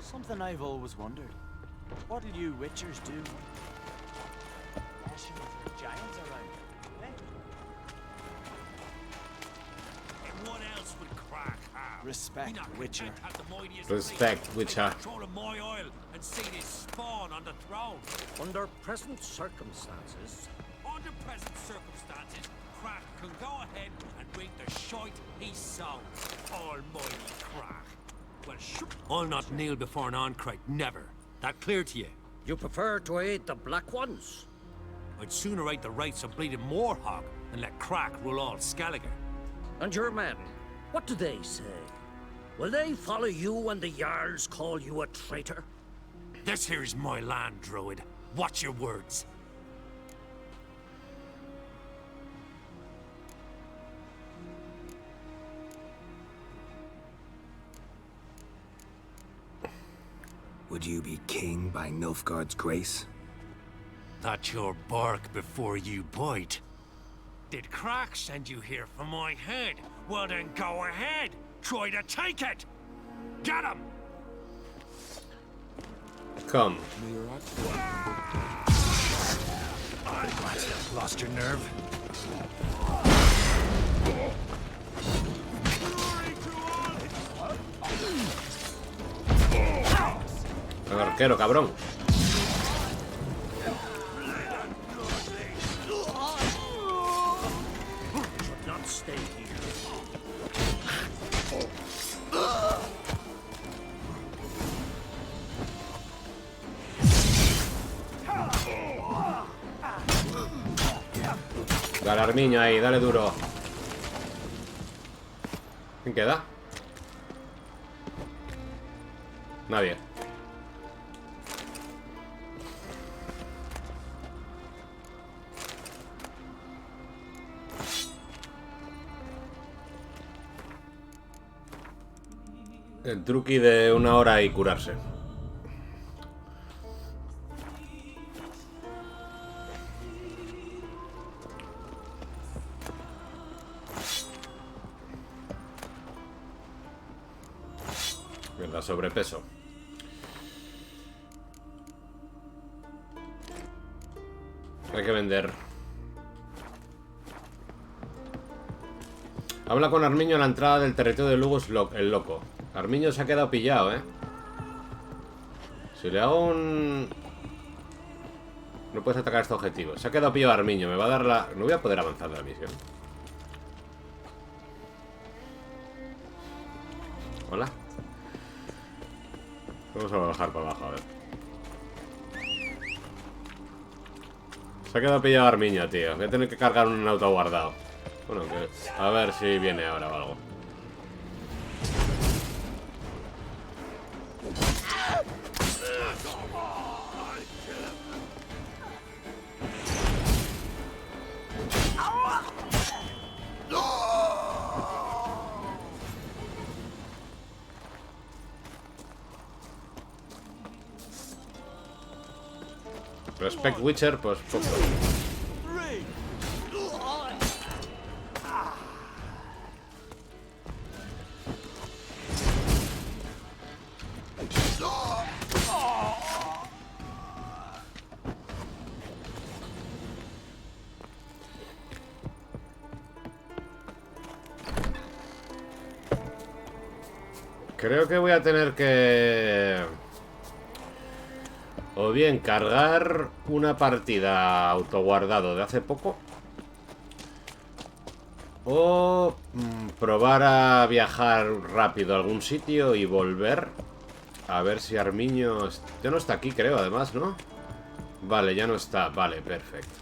Something I've always wondered. What'll you Witchers do? Dashing with your giants around, eh? And what else would crack have? Respect, Witcher. Respect, Witcher. Controlling my oil and seeing his spawn on the throne. Under present circumstances, Crack can go ahead and reap the shite he sown. Almighty Crack. Well, I'll not kneel before an Oncrite, never. That clear to you? you prefer to aid the Black Ones? I'd sooner aid the rights of bleeding Moorhog than let Crack rule all Skellige. And your men, what do they say? Will they follow you when the Jarls call you a traitor? This here's my land, Druid. Watch your words. Would you be king by Nilfgaard's grace? That's your bark before you bite. Did Crack send you here for my head? Well then go ahead. Try to take it. Get him. Come. What? Lost your nerve? El arquero, cabrón. Should not stay here. Dale, Armiño, ahí, dale duro. ¿Quién queda? Nadie. El truqui de 1 hora y curarse. Mierda, sobrepeso. Hay que vender. Habla con Armiño a la entrada del territorio de Lugo el loco. Armiño se ha quedado pillado, ¿eh? Si le hago un... No puedes atacar este objetivo. Se ha quedado pillado Armiño. Me va a dar la... No voy a poder avanzar de la misión. Hola. Vamos a bajar para abajo, a ver. Se ha quedado pillado Armiño, tío. Voy a tener que cargar un auto guardado. Bueno, que... a ver si viene ahora o algo. Respect Witcher, pues poco. Creo que voy a tener que... O bien cargar una partida autoguardado de hace poco. O probar a viajar rápido a algún sitio y volver. A ver si Armiño... Ya no está aquí, creo, además, ¿no? Vale, ya no está. Vale, perfecto.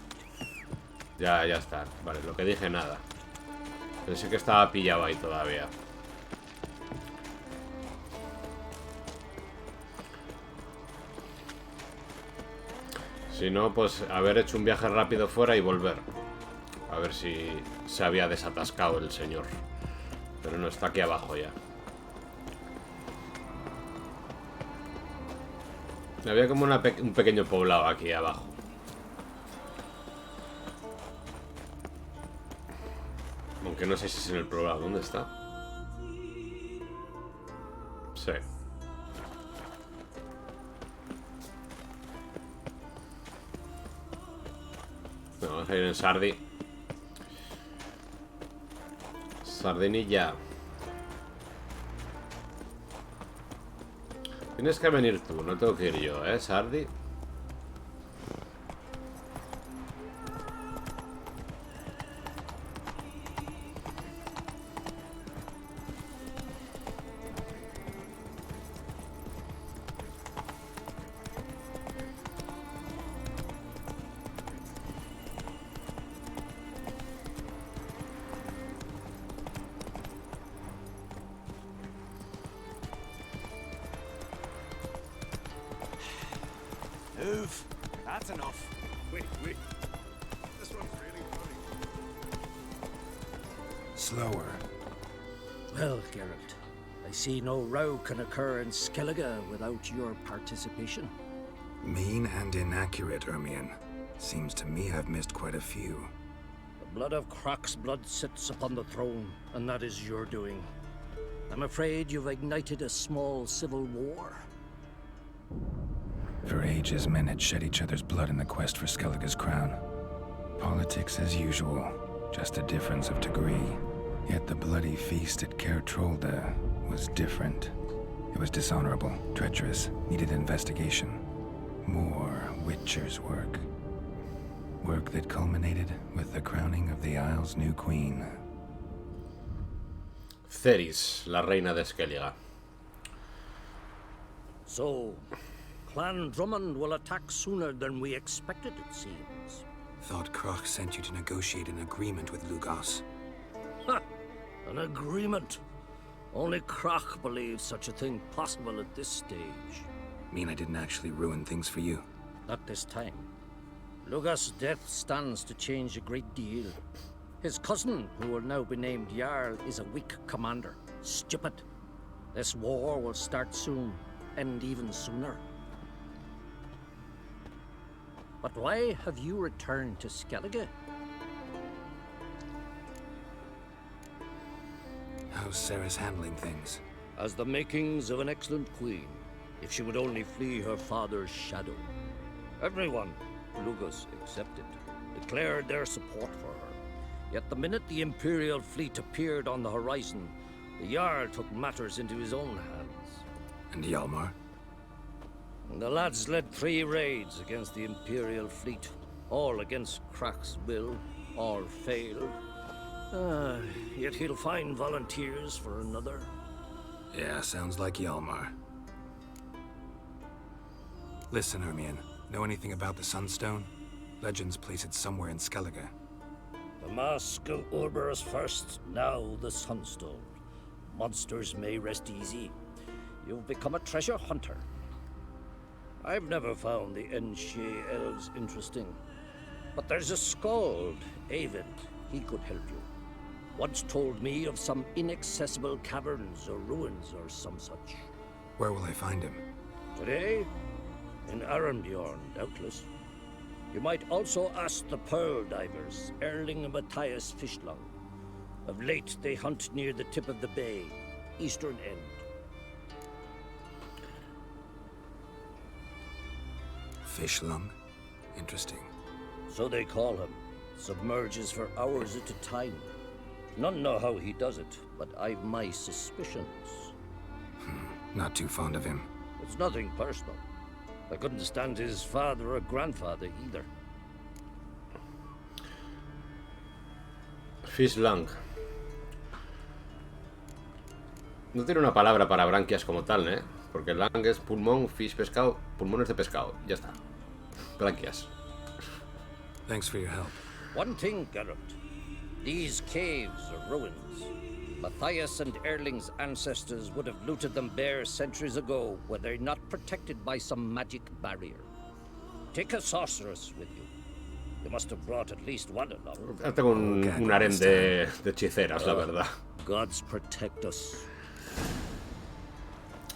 Ya está. Vale, lo que dije, nada. Pensé que estaba pillado ahí todavía. Si no, pues haber hecho un viaje rápido fuera y volver. A ver si se había desatascado el señor. Pero no, está aquí abajo ya. Había como un pequeño poblado aquí abajo. Aunque no sé si es en el poblado. ¿Dónde está? Sí. No, vamos a ir en Sardi. Sardinilla. Tienes que venir tú, no tengo que ir yo, ¿eh, Sardi? Move. That's enough. Wait. This one's really funny. Slower. Well, Geralt, I see no row can occur in Skellige without your participation. Mean and inaccurate, Ermion. Seems to me I've missed quite a few. The blood of Croc's blood sits upon the throne, and that is your doing. I'm afraid you've ignited a small civil war. For ages, men had shed each other's blood in the quest for Skellige's crown. Politics as usual, just a difference of degree. Yet the bloody feast at Caer Trolda was different. It was dishonorable, treacherous, needed investigation. More Witcher's work. Work that culminated with the crowning of the Isle's new queen. Ceris, la reina de Skellige. So, Clan Drummond will attack sooner than we expected, it seems. Thought Croc sent you to negotiate an agreement with Lugos. Ha! An agreement? Only Croc believes such a thing possible at this stage. Mean I didn't actually ruin things for you? Not this time. Lugos' death stands to change a great deal. His cousin, who will now be named Jarl, is a weak commander. Stupid. This war will start soon, end even sooner. But why have you returned to Skellige? How's Sarah's handling things? As the makings of an excellent queen, if she would only flee her father's shadow. Everyone, Lugus accepted, declared their support for her. Yet the minute the Imperial fleet appeared on the horizon, the Jarl took matters into his own hands. And Hjalmar? The lads led 3 raids against the Imperial fleet, all against Crach's will, all failed. Yet he'll find volunteers for another. Yeah, sounds like Hjalmar. Listen, Hermione, know anything about the Sunstone? Legends place it somewhere in Skellige. The mask of Urberus first, now the Sunstone. Monsters may rest easy. You've become a treasure hunter. I've never found the Enshe elves interesting. But there's a skald, Avid. He could help you. Once told me of some inaccessible caverns or ruins or some such. Where will I find him? Today? In Arenbjorn, doubtless. You might also ask the Pearl Divers, Erling and Matthias Fishlung. Of late, they hunt near the tip of the bay, eastern end. Fishlung? Interesting. So they call him. Submerges for hours at a time. None know how he does it, but I've my suspicions. Not too fond of him. It's nothing personal. I couldn't stand his father or grandfather either. Fishlung. No tiene una palabra para branquias como tal, ¿eh? Porque lung es pulmón, fish pescado, pulmones de pescado. Ya está. Branquias. Thanks for your help. One thing, Geralt. These caves are ruins. Matthias and Erling's ancestors would have looted them bare centuries ago were they not protected by some magic barrier. Take a sorceress with you. You must have brought at least one along. Tengo un harén de hechiceras, la verdad. Gods protect us.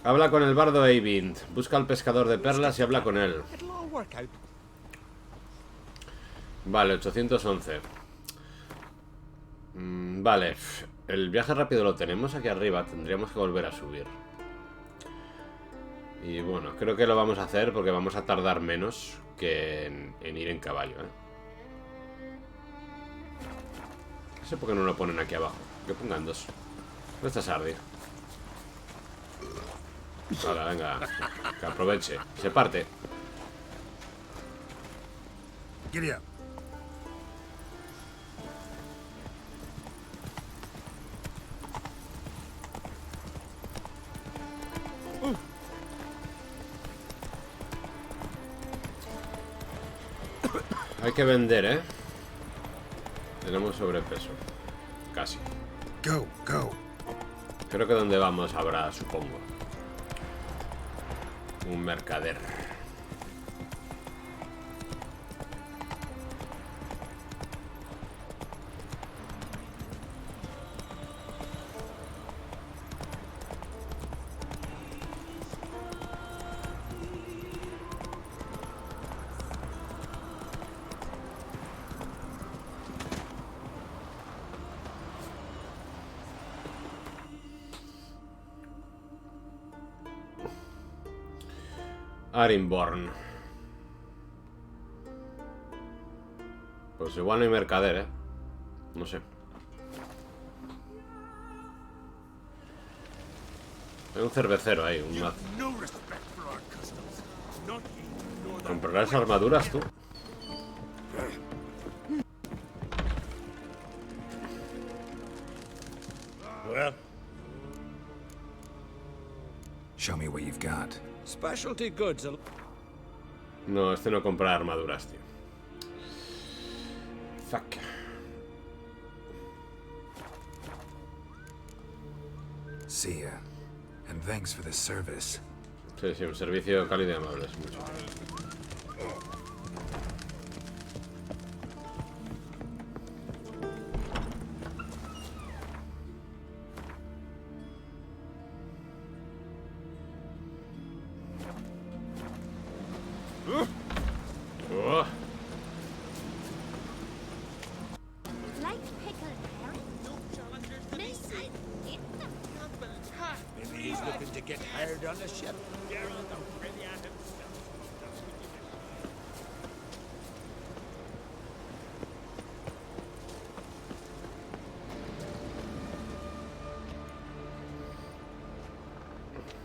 Habla con el bardo Eivind. Busca al pescador de perlas y habla con él. Vale, 811. Vale, el viaje rápido lo tenemos aquí arriba. Tendríamos que volver a subir. Y bueno, creo que lo vamos a hacer porque vamos a tardar menos que en ir en caballo, ¿eh? No sé por qué no lo ponen aquí abajo. Que pongan 2. ¿Dónde está Sardi? Vale, venga, que aproveche. Se parte. Giddy up. Hay que vender, ¿eh? Tenemos sobrepeso. Casi. Go, go. Creo que donde vamos habrá, supongo, un mercader. Arinborn. Pues igual no hay mercader, ¿eh? No sé. Hay un cervecero ahí, un mazo. ¿Comprarás armaduras tú? Well, Show me what you've got. Specialty goods. No, este no compra armaduras, tío. Fuck. See ya. And thanks for the service. Sí, sí, un servicio cálido y amable. Es mucho. Oh. Maybe he's looking to get hired on a ship.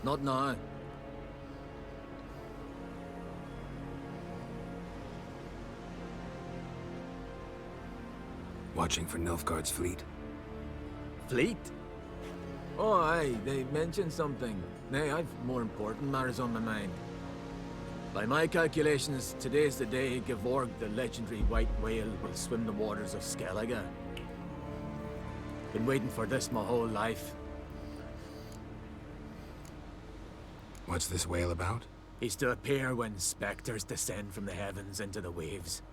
Not now. Watching for Nilfgaard's fleet? Fleet? Oh, aye, they mentioned something. Nay, I've more important matters on my mind. By my calculations, today's the day Gevorg, the legendary white whale, will swim the waters of Skellige. Been waiting for this my whole life. What's this whale about? He's to appear when specters descend from the heavens into the waves.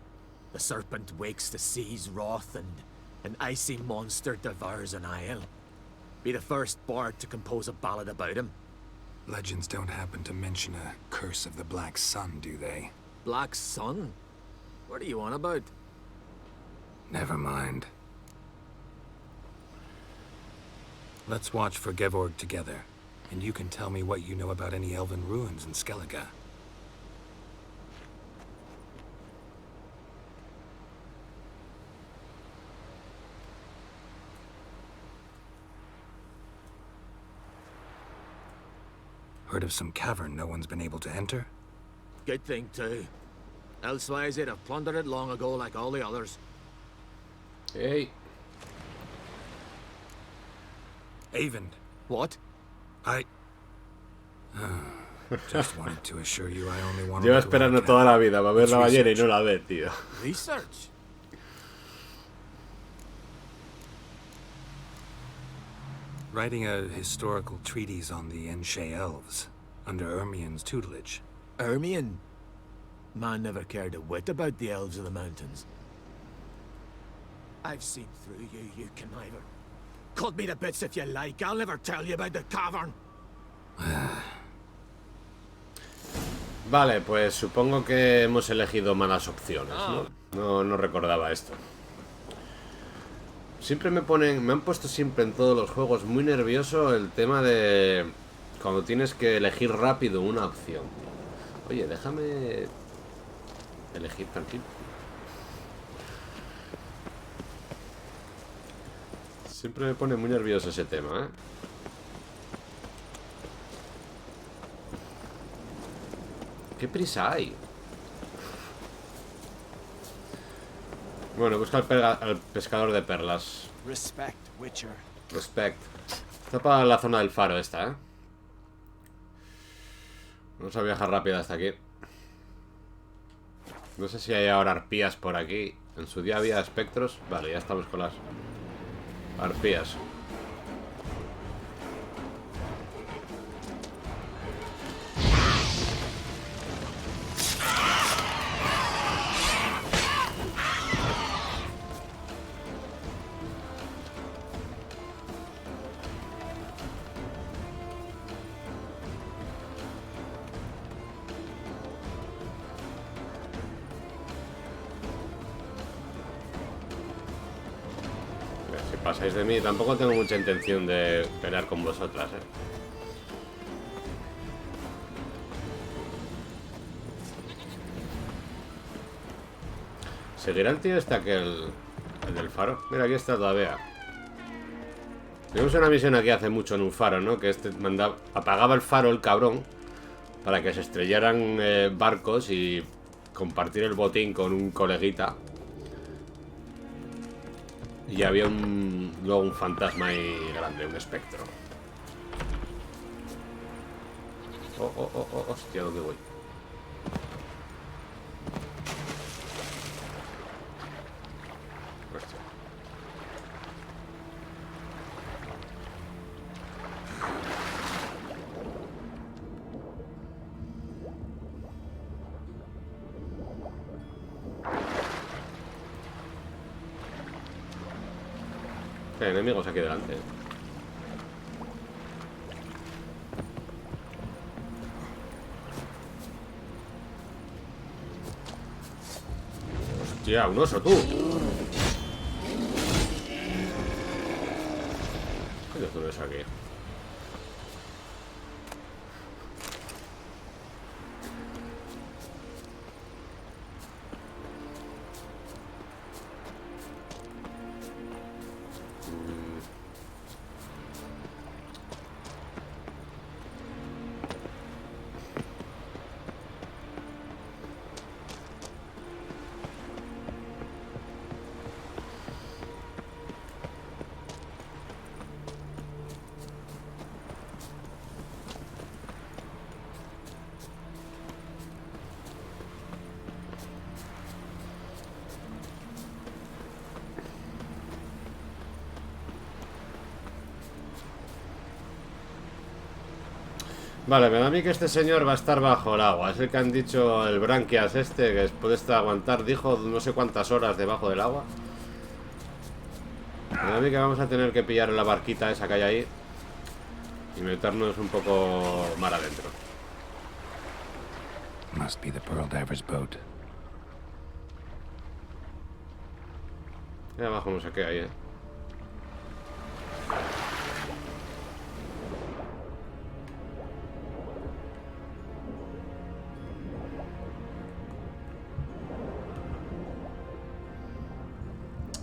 The serpent wakes the sea's wrath, and an icy monster devours an isle. Be the first bard to compose a ballad about him. Legends don't happen to mention a curse of the Black Sun, do they? Black Sun? What are you on about? Never mind. Let's watch for Gevorg together, and you can tell me what you know about any elven ruins in Skellige. Heard of some cavern no one's been able to enter? Good thing, too. Elsewise, they'd have plundered it long ago like all the others. Hey. Avend. What? Just wanted to assure you I only wanted Lleva to esperando toda la vida para ver la ballena y no la ve, tío. Research? Writing a historical treatise on the Enshe elves, under Ermien's tutelage. Ermien? Man never cared a whit about the elves of the mountains. I've seen through you, you conniver. Cut me to bits if you like, I'll never tell you about the cavern. Vale, pues supongo que hemos elegido malas opciones, ¿no? No recordaba esto. Siempre me han puesto siempre en todos los juegos muy nervioso el tema de cuando tienes que elegir rápido una opción. Oye, déjame elegir tranquilo. Siempre me pone muy nervioso ese tema, ¿eh? ¿Qué prisa hay? Bueno, busca al pescador de perlas. Respect, Witcher. Respect. Está para la zona del faro esta, ¿eh? Vamos a viajar rápido hasta aquí. No sé si hay ahora arpías por aquí. En su día había espectros. Vale, ya estamos con las arpías. Pasáis de mí, tampoco tengo mucha intención de pelear con vosotras, ¿eh? ¿Seguirá el tío este aquel, el del faro? Mira, aquí está todavía. Tuvimos una misión aquí hace mucho en un faro, ¿no? Que este apagaba el faro, el cabrón, para que se estrellaran barcos y compartir el botín con un coleguita. Y había luego un fantasma ahí grande, un espectro. Hostia, ¿dónde voy? Hostia. Hay enemigos aquí delante. Hostia, un oso, tú. ¿Qué tú ves aquí? Vale, me da a mí que este señor va a estar bajo el agua. Es el que han dicho, el branquias este, que puede estar aguantar, dijo, no sé cuántas horas debajo del agua. Me da a mí que vamos a tener que pillar la barquita esa que hay ahí y meternos un poco mar adentro. Must be the Pearl Diver's boat. Ahí abajo no sé qué hay,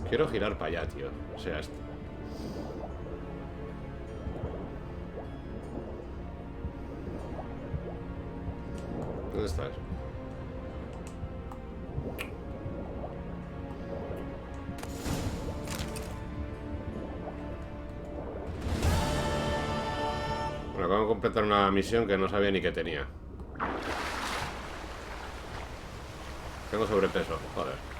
Quiero girar para allá, tío. O sea, esto. ¿Dónde estás? Bueno, acabo de completar una misión que no sabía ni que tenía. Tengo sobrepeso, joder.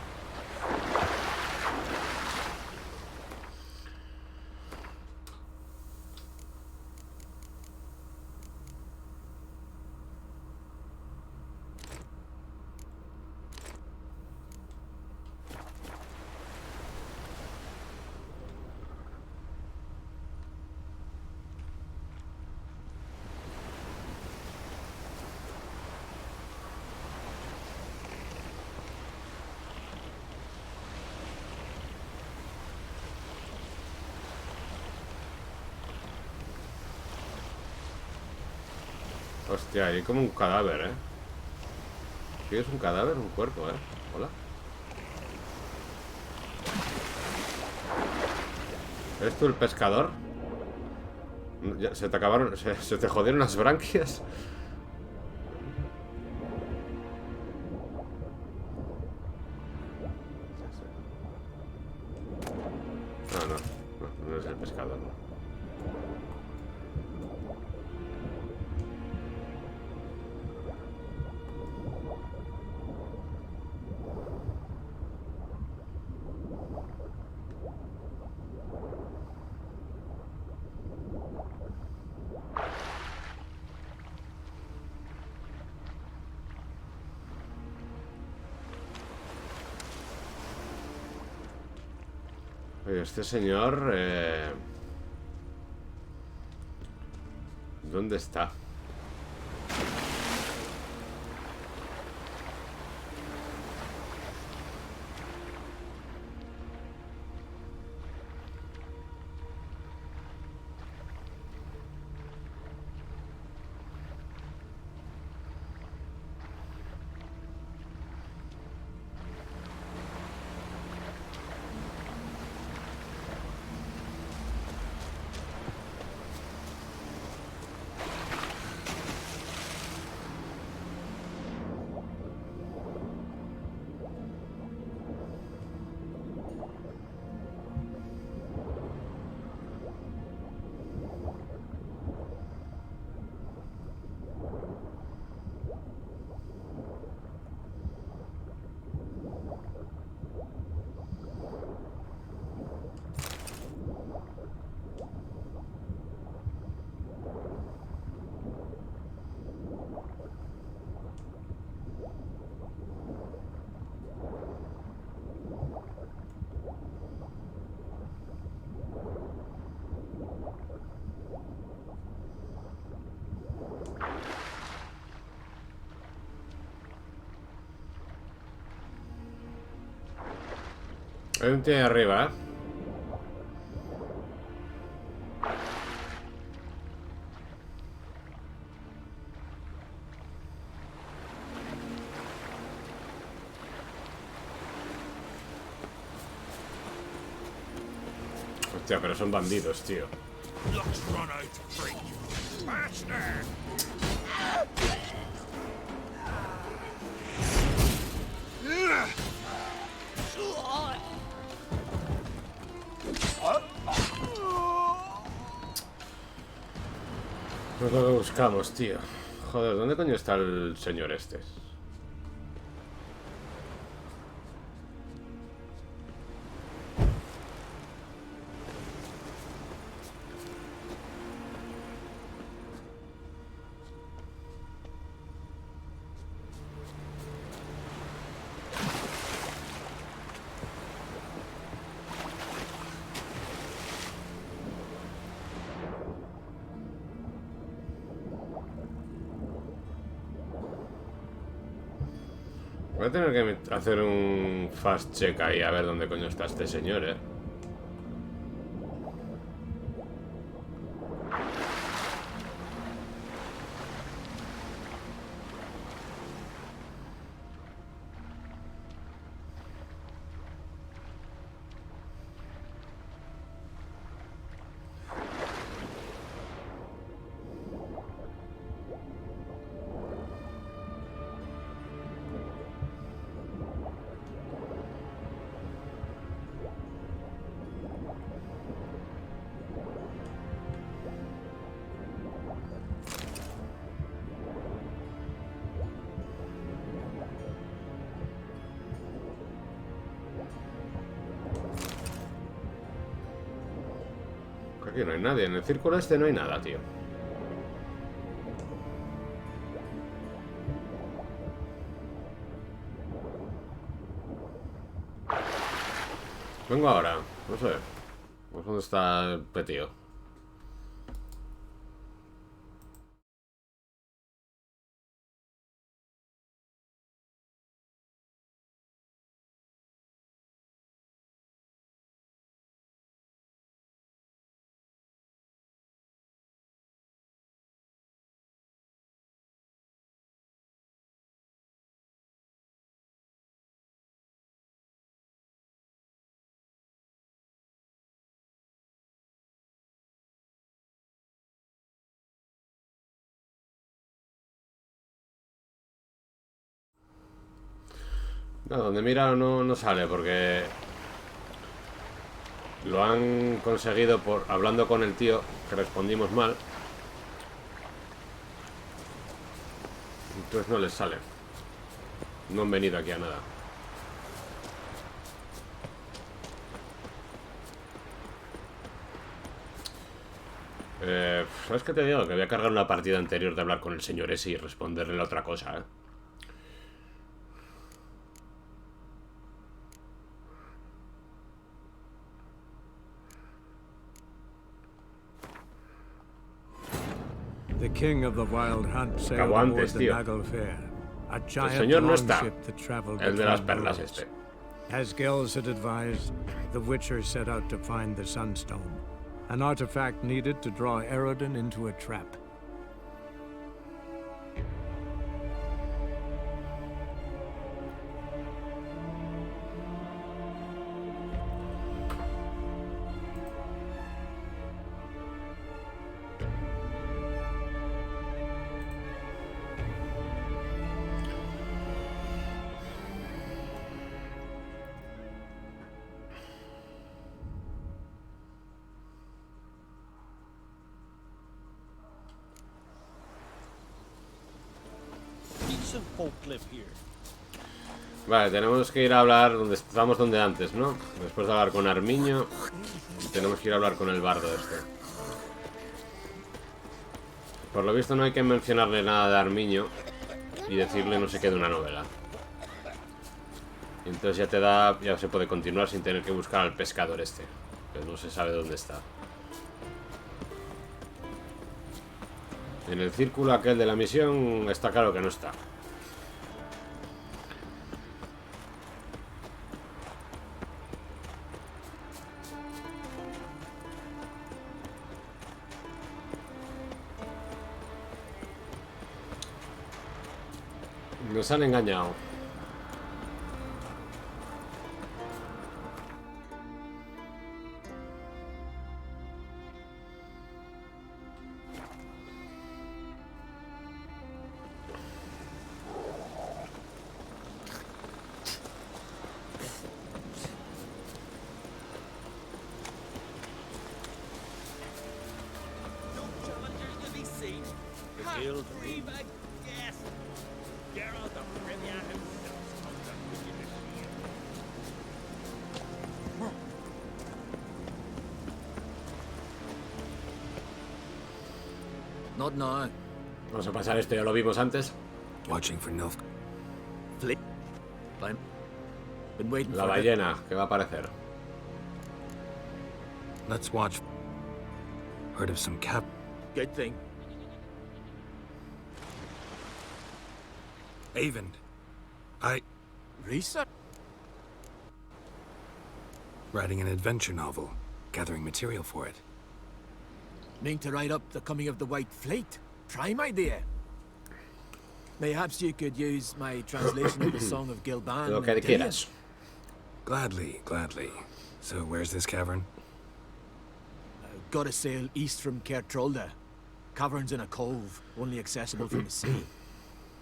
Hostia, hay como un cadáver, ¿Qué es un cadáver? Un cuerpo, Hola. ¿Eres tú el pescador? ¿Se te acabaron? ¿Se te jodieron las branquias? No es el pescador, ¿no? Oye, este señor... ¿Dónde está? Hay un tío ahí arriba, Hostia, pero son bandidos, tío. No es lo que buscamos, tío. Joder, ¿dónde coño está el señor este? Voy a tener que hacer un fast check ahí a ver dónde coño está este señor, eh. Aquí no hay nadie, en el círculo este no hay nada, tío. Vengo ahora, no sé. Pues ¿dónde está el petío? No, donde mira no sale porque lo han conseguido por hablando con el tío, que respondimos mal. Entonces no les sale. No han venido aquí a nada. ¿Sabes qué te digo? Que voy a cargar una partida anterior de hablar con el señor ese y responderle la otra cosa, ¿eh? The king of the wild hunt sailed Acabó aboard antes, the tío. Naglfare, a El giant señor no está. longship that traveled El de las between perlas worlds. este. As Gels had advised, the Witcher set out to find the Sunstone, an artifact needed to draw Eredin into a trap. Vale, tenemos que ir a hablar donde estábamos donde antes, ¿no? Después de hablar con Armiño, tenemos que ir a hablar con el bardo este. Por lo visto no hay que mencionarle nada de Armiño y decirle no sé qué de una novela. Y entonces ya te da, ya se puede continuar sin tener que buscar al pescador este, que no se sabe dónde está. En el círculo aquel de la misión está claro que no está. Nos han engañado. Not now. Vamos a pasar esto, ya lo vimos antes. Watching for Nilf. Fleet. Been waiting La for it. ballena, que va a aparecer. Let's watch. Heard of some cap. Good thing. Avon. Research? Writing an adventure novel, gathering material for it. Mean to write up the coming of the White Fleet? Prime idea. Mayhaps you could use my translation of the Song of Gilban. Lo que quieras. Gladly, gladly. So where's this cavern? Gotta sail east from Kertrolda. Cavern's in a cove, only accessible from the sea.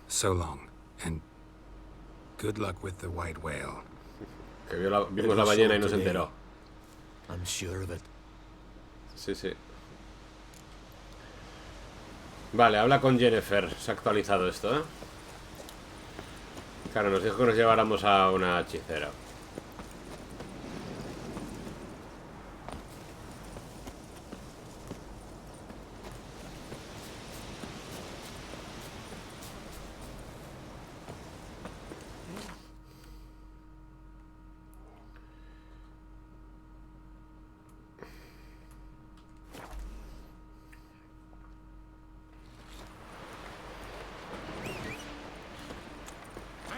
So long, and good luck with the white whale. Que vimos la ballena y no se enteró. I'm sure of it. Sí, sí. Vale, habla con Jennifer. Se ha actualizado esto, ¿eh? Claro, nos dijo que nos lleváramos a una hechicera.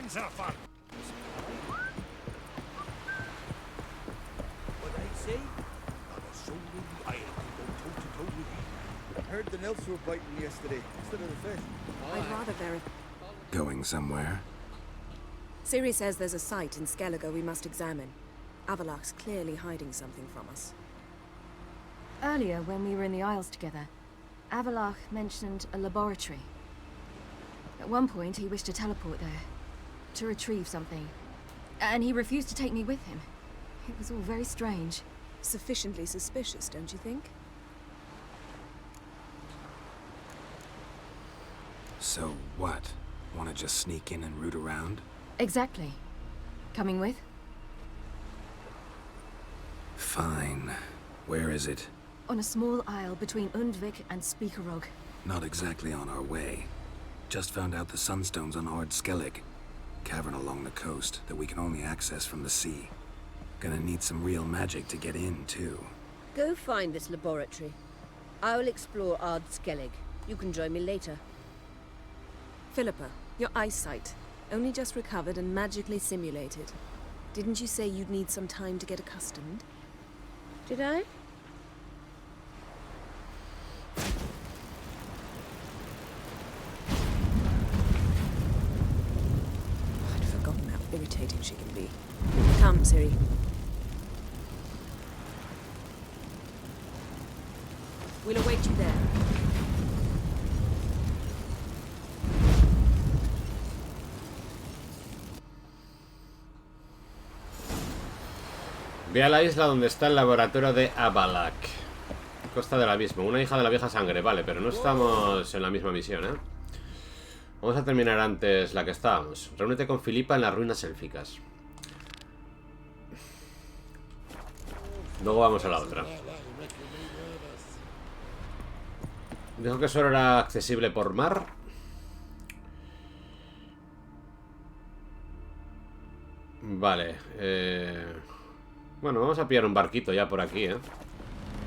Hands up, What I say? I'm a soul in the isle to go toe-to-toe with you. I heard the nymphs were biting yesterday instead of the fish. I'd rather verify. Going somewhere? Ciri says there's a site in Skellige we must examine. Avallac'h's clearly hiding something from us. Earlier, when we were in the Isles together, Avallac'h mentioned a laboratory. At one point, he wished to teleport there, to retrieve something. And he refused to take me with him. It was all very strange. Sufficiently suspicious, don't you think? So what? Want to just sneak in and root around? Exactly. Coming with? Fine. Where is it? On a small isle between Undvik and Speakerog. Not exactly on our way. Just found out the sunstone's on Ard Skellig. Cavern along the coast that we can only access from the sea. Gonna need some real magic to get in, too. Go find this laboratory. I will explore Ard Skellig. You can join me later. Philippa, your eyesight. Only just recovered and magically simulated. Didn't you say you'd need some time to get accustomed? Did I? I'd forgotten how irritating she can be. Come, Ciri. We'll await you there. Ve a la isla donde está el laboratorio de Avallac'h. Costa del Abismo. Una hija de la vieja sangre. Vale, pero no estamos en la misma misión, ¿eh? Vamos a terminar antes la que estábamos. Reúnete con Filipa en las ruinas élficas. Luego vamos a la otra. Dijo que solo era accesible por mar. Vale, bueno, vamos a pillar un barquito ya por aquí, ¿eh?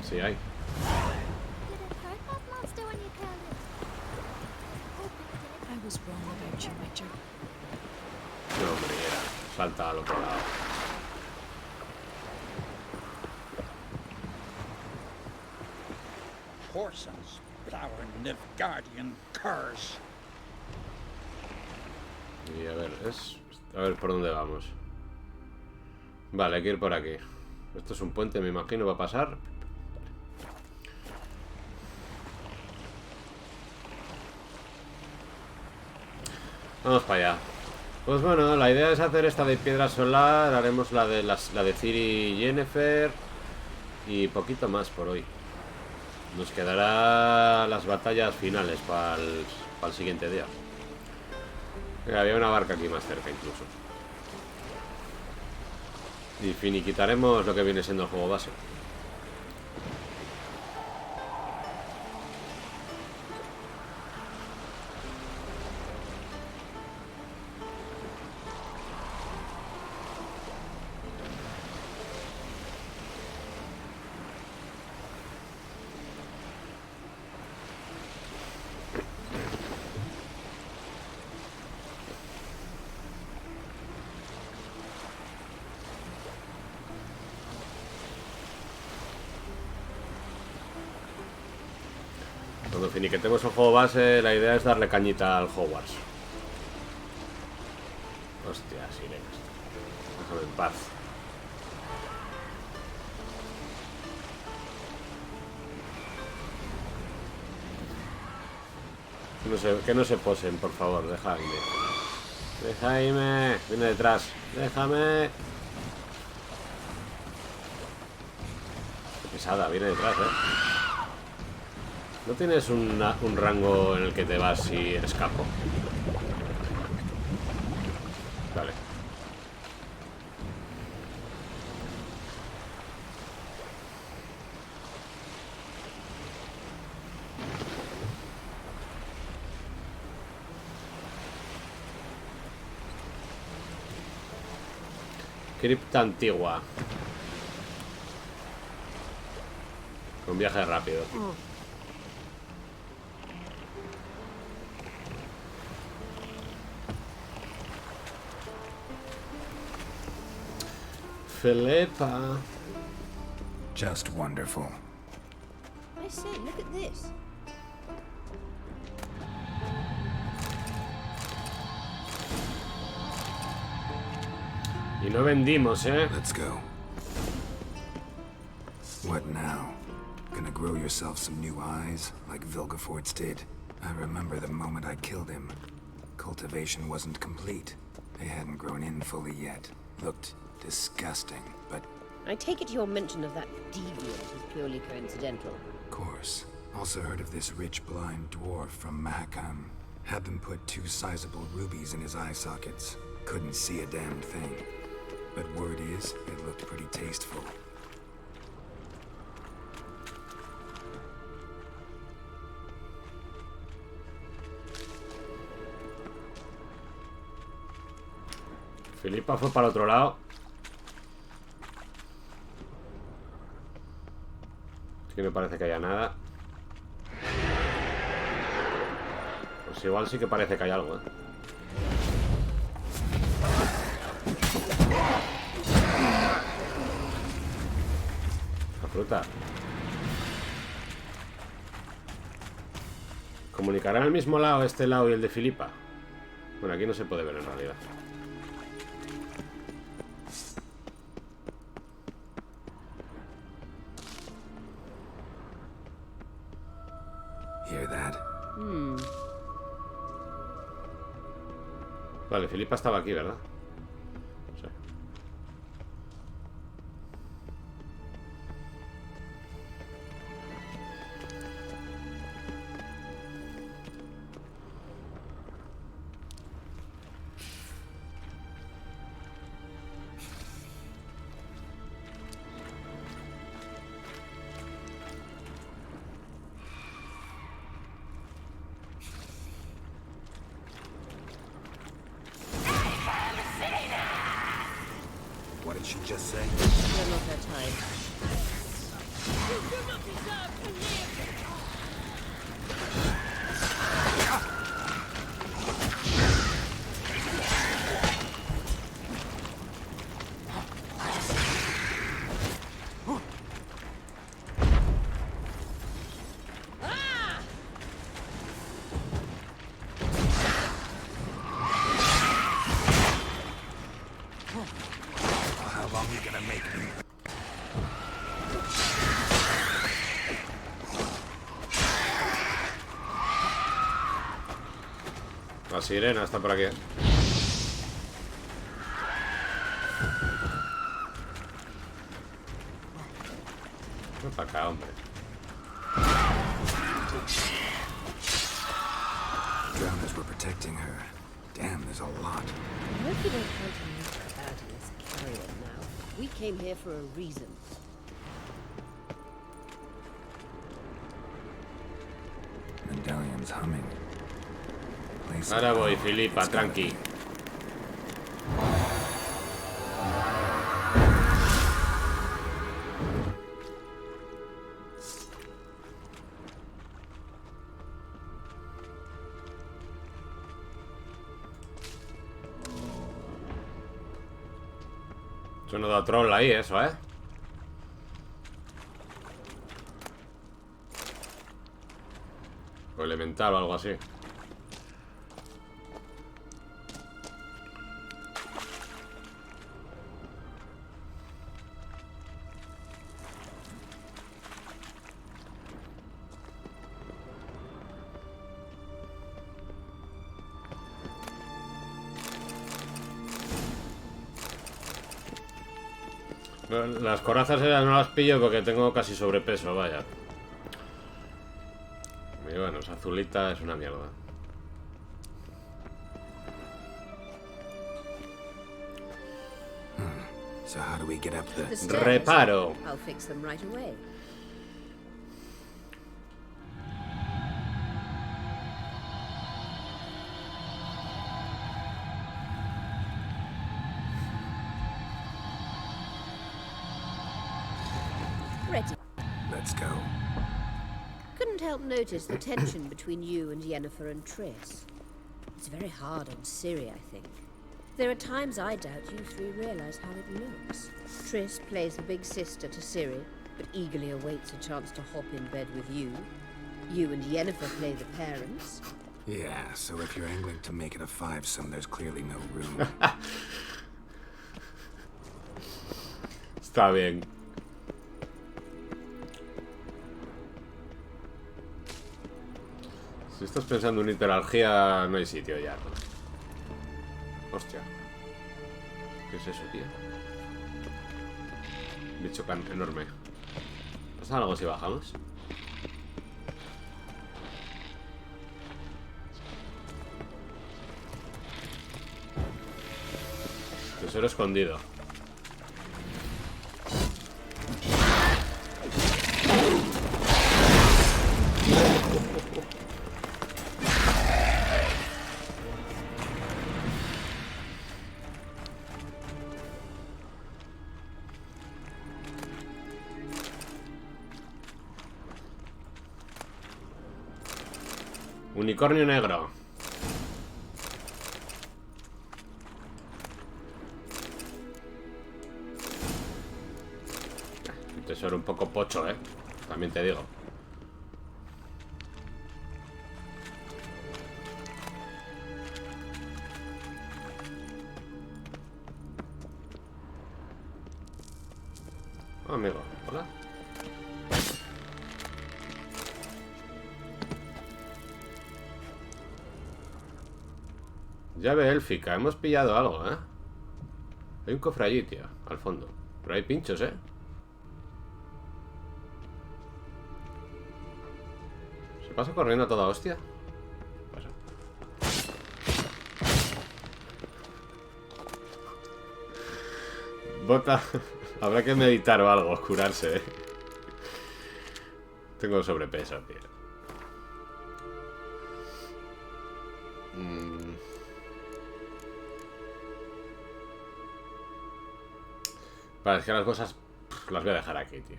Sí hay. No, hombre, ya. Salta al otro lado. Horses, plowing Nilfgaardian curs. Y a ver por dónde vamos. Vale, hay que ir por aquí. Esto es un puente, me imagino, va a pasar. Vamos para allá. Pues bueno, la idea es hacer esta de piedra solar. Haremos la de Ciri y Jennifer. Y poquito más por hoy. Nos quedará las batallas finales para el siguiente día. Mira, había una barca aquí más cerca incluso. Y finiquitaremos lo que viene siendo el juego base. Cuando finiquetemos el juego base, la idea es darle cañita al Hogwarts. Hostia, sirenas. Déjame en paz. Que no se posen, por favor, dejadme. Dejadme. Viene detrás. Déjame. Qué pesada, viene detrás, ¿No tienes un rango en el que te vas si eres capo? Vale. Cripta antigua. Con viaje rápido. Philippa. Just wonderful. I say, look at this. Y no vendimos, Let's go. What now? Gonna grow yourself some new eyes, like Vilgefortz did? I remember the moment I killed him. Cultivation wasn't complete. They hadn't grown in fully yet. Looked disgusting, but... I take it your mention of that deviant is purely coincidental. Of course. Also heard of this rich blind dwarf from Mahakam. Had them put 2 sizable rubies in his eye sockets. Couldn't see a damn thing. But word is, it looked pretty tasteful. Philippa fue para el otro lado. Aquí no parece que haya nada. Pues igual sí que parece que hay algo, La fruta. ¿Comunicarán al mismo lado este lado y el de Philippa? Bueno, aquí no se puede ver en realidad. Hear that? Vale, Philippa estaba aquí, ¿verdad? Sí. What did she just say? You're not her type. You do not deserve to live! How long are you gonna make me? La sirena está por aquí. Ven para acá, hombre. Drowners were protecting her. Damn, there's a lot. I hope you don't want to move about in this carrion now. We came here for a reason. Medallion's humming. Place Ahora voy, Philippa, tranqui. Suena de troll ahí, eso, ¿eh? elemental o algo así. Las corazas esas no las pillo porque tengo casi sobrepeso, vaya. Y bueno, esa azulita es una mierda. So how do we get up The the... stairs. Reparo. I'll fix them right away. Ready. Let's go. Couldn't help notice the tension between you and Yennefer and Triss. It's very hard on Ciri, I think. There are times I doubt you three realize how it looks. Triss plays the big sister to Ciri, but eagerly awaits a chance to hop in bed with you. You and Yennefer play the parents. Yeah, so if you're angling to make it a fivesome, there's clearly no room. Está bien. Si estás pensando en hiperalgia, no hay sitio ya. Hostia. ¿Qué es eso, tío? Bicho enorme. ¿Pasa algo si bajamos? Tesoro escondido. Unicornio negro. Un tesoro un poco pocho, también te digo. Oh, amigo, hola. Llave élfica, hemos pillado algo, Hay un cofre allí, tío, al fondo. Pero hay pinchos, Se pasa corriendo a toda hostia. Pasa. Bota. Habrá que meditar o algo, curarse, Tengo sobrepeso, tío. Vale, es que las cosas las voy a dejar aquí, tío.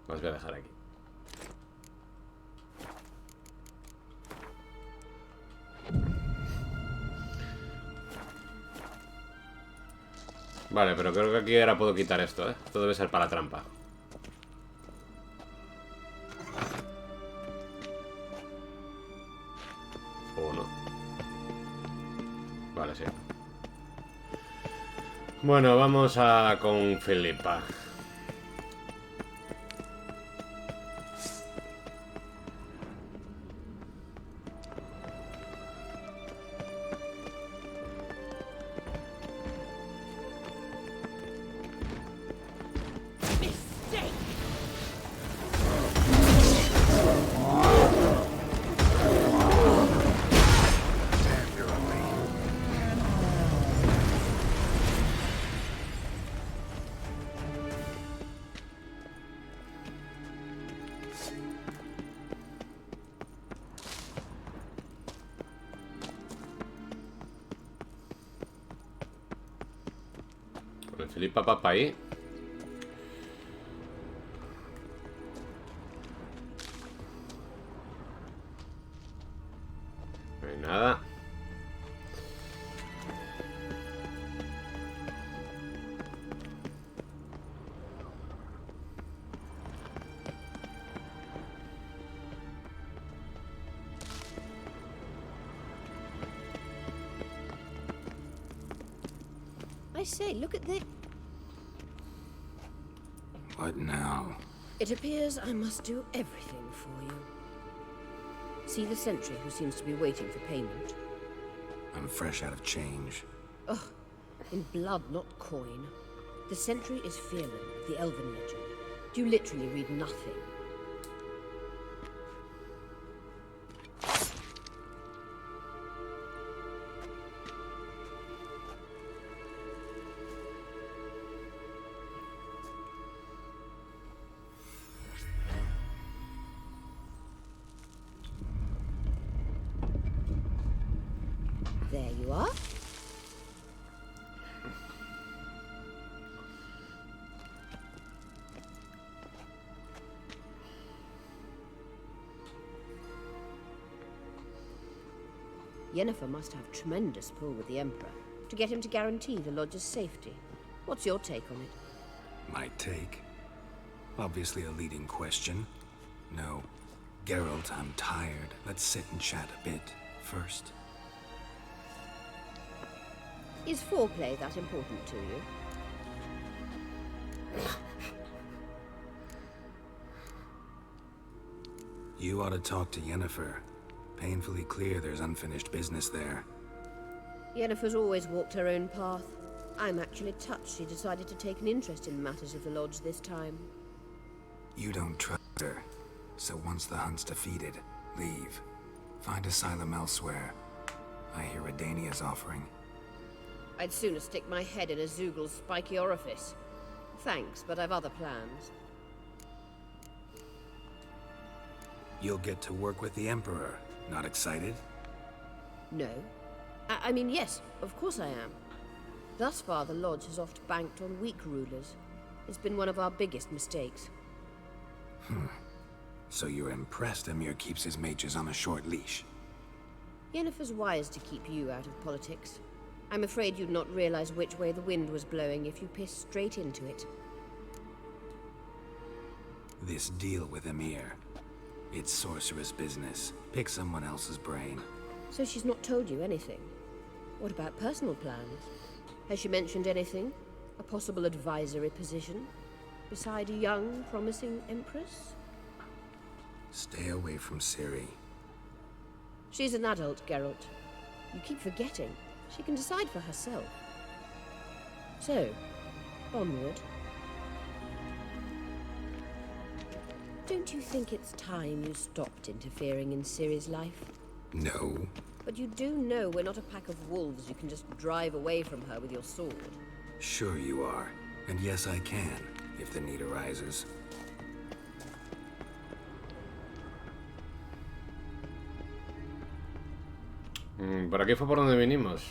Las voy a dejar aquí. Vale, pero creo que aquí ahora puedo quitar esto, Esto debe ser para la trampa. ¿O no? Vale, sí. Bueno, vamos a con Filipa. Filipa papa ahí. No hay nada. say, look at this. What now? It appears I must do everything for you. See the sentry who seems to be waiting for payment? I'm fresh out of change. Ugh, in blood, not coin. The sentry is Fearlan of the Elven legend. You literally read nothing. There you are. Yennefer must have tremendous pull with the Emperor to get him to guarantee the Lodge's safety. What's your take on it? My take? Obviously a leading question. No. Geralt, I'm tired. Let's sit and chat a bit first. Is foreplay that important to you? You ought to talk to Yennefer. Painfully clear there's unfinished business there. Yennefer's always walked her own path. I'm actually touched she decided to take an interest in matters of the Lodge this time. You don't trust her. So once the hunt's defeated, leave. Find asylum elsewhere. I hear Redania's offering. I'd sooner stick my head in a Zoogl's spiky orifice. Thanks, but I've other plans. You'll get to work with the Emperor. Not excited? No. I mean, yes, of course I am. Thus far, the Lodge has oft banked on weak rulers. It's been one of our biggest mistakes. So you're impressed Emir keeps his mages on a short leash? Yennefer's wise to keep you out of politics. I'm afraid you'd not realize which way the wind was blowing if you pissed straight into it. This deal with Emir. It's sorceress business. Pick someone else's brain. So she's not told you anything? What about personal plans? Has she mentioned anything? A possible advisory position? Beside a young, promising empress? Stay away from Ciri. She's an adult, Geralt. You keep forgetting. She can decide for herself. So, onward. Don't you think it's time you stopped interfering in Ciri's life? No. But you do know we're not a pack of wolves you can just drive away from her with your sword. Sure you are. And yes, I can, if the need arises. Por aquí fue por donde vinimos.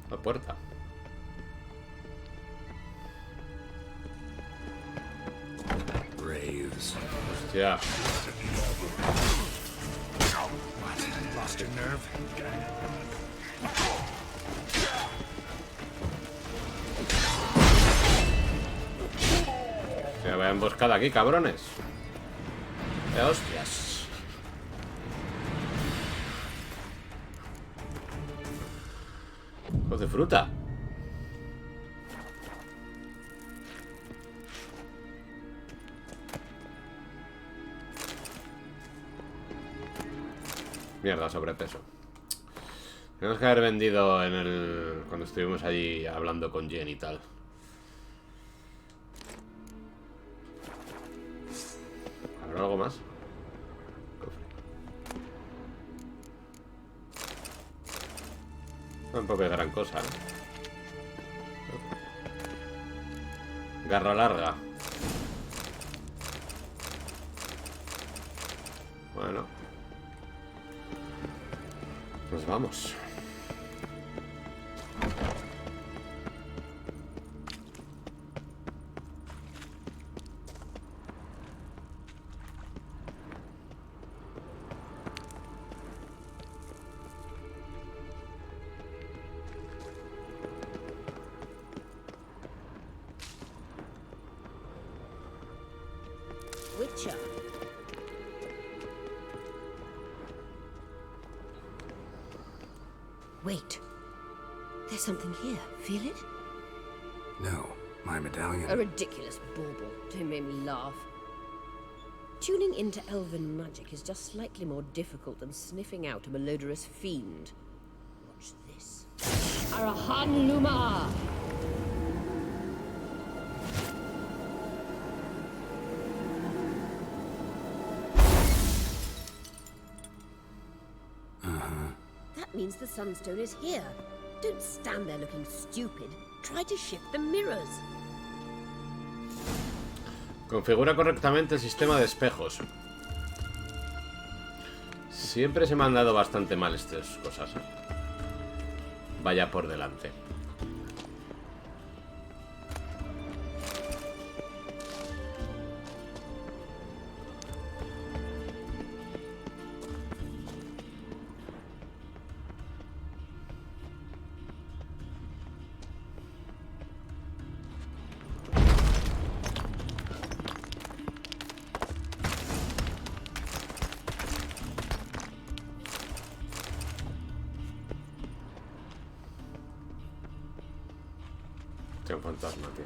La puerta. Braves. Hostia. What? Lost your nerve? Se vaya emboscada aquí, cabrones. Hostias. Hijos de fruta. Mierda, sobrepeso. Tenemos que haber vendido en el... cuando estuvimos allí hablando con Jen y tal. ¿Habrá algo más? Cofre. Tampoco es gran cosa, ¿no? Garra larga. Bueno. Nos vamos. Witcher. Wait. There's something here. Feel it? No, my medallion. A ridiculous bauble. Don't make me laugh. Tuning into elven magic is just slightly more difficult than sniffing out a malodorous fiend. Watch this. Arahan Luma! That means the Sunstone is here. Don't stand there looking stupid. Try to shift the mirrors. Configura correctamente el sistema de espejos. Siempre se me han dado bastante mal estas cosas, ¿eh? Vaya por delante. Un fantasma, tío.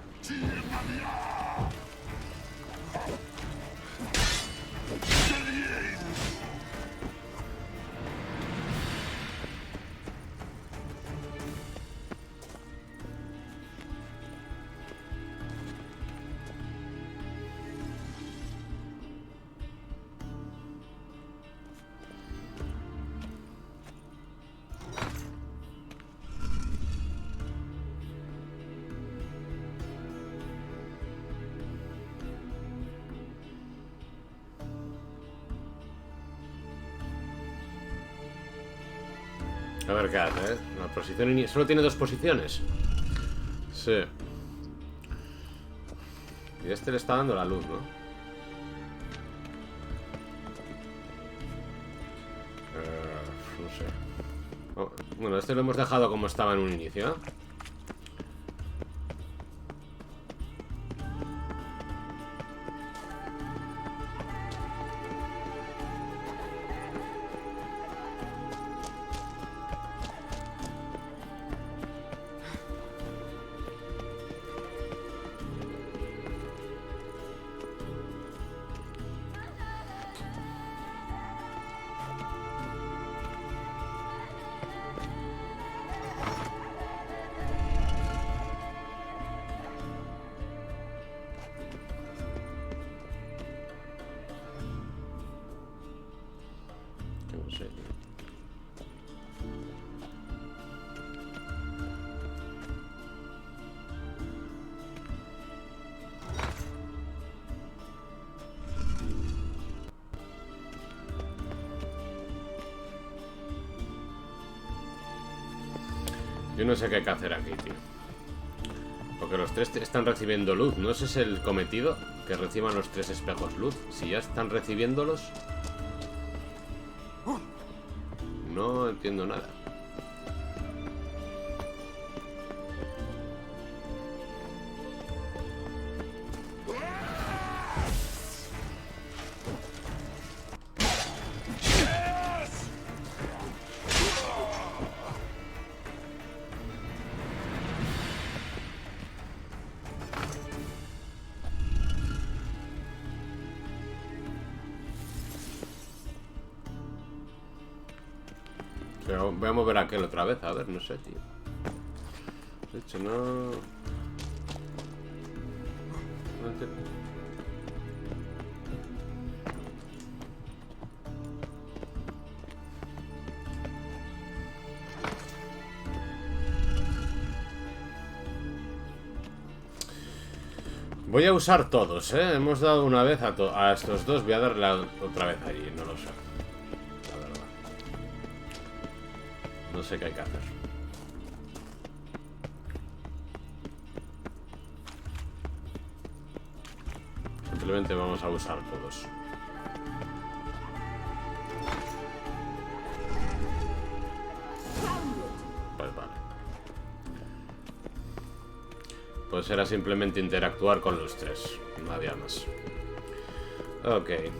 A ver qué hace, ¿eh? La posición solo tiene 2 posiciones. Sí. Y este le está dando la luz, ¿no? No sé. Oh, bueno, este lo hemos dejado como estaba en un inicio, ¿eh? Yo no sé qué hay que hacer aquí, tío. Porque los 3 están recibiendo luz. ¿No ese es el cometido? Que reciban los 3 espejos luz. Si ya están recibiéndolos... No entiendo nada. Pero voy a mover aquel otra vez, a ver, no sé, tío. De hecho, no... Voy a usar todos, ¿eh? Hemos dado una vez a estos dos. Voy a darle otra vez allí, no lo sé. La verdad. No sé qué hay que hacer. Simplemente vamos a usar todos. Pues vale. Pues era simplemente interactuar con los 3. Nadie más. Ok.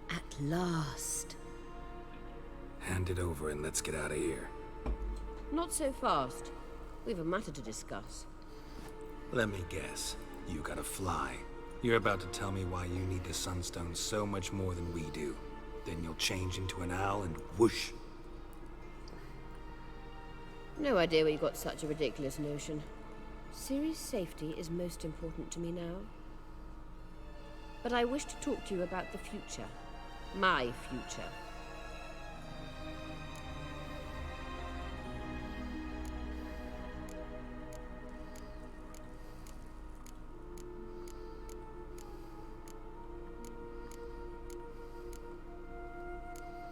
At last. Hand it over and let's get out of here. Not so fast. We've a matter to discuss. Let me guess. You gotta fly. You're about to tell me why you need the Sunstone so much more than we do. Then you'll change into an owl and whoosh. No idea where you got such a ridiculous notion. Ciri's safety is most important to me now. But I wish to talk to you about the future. My future.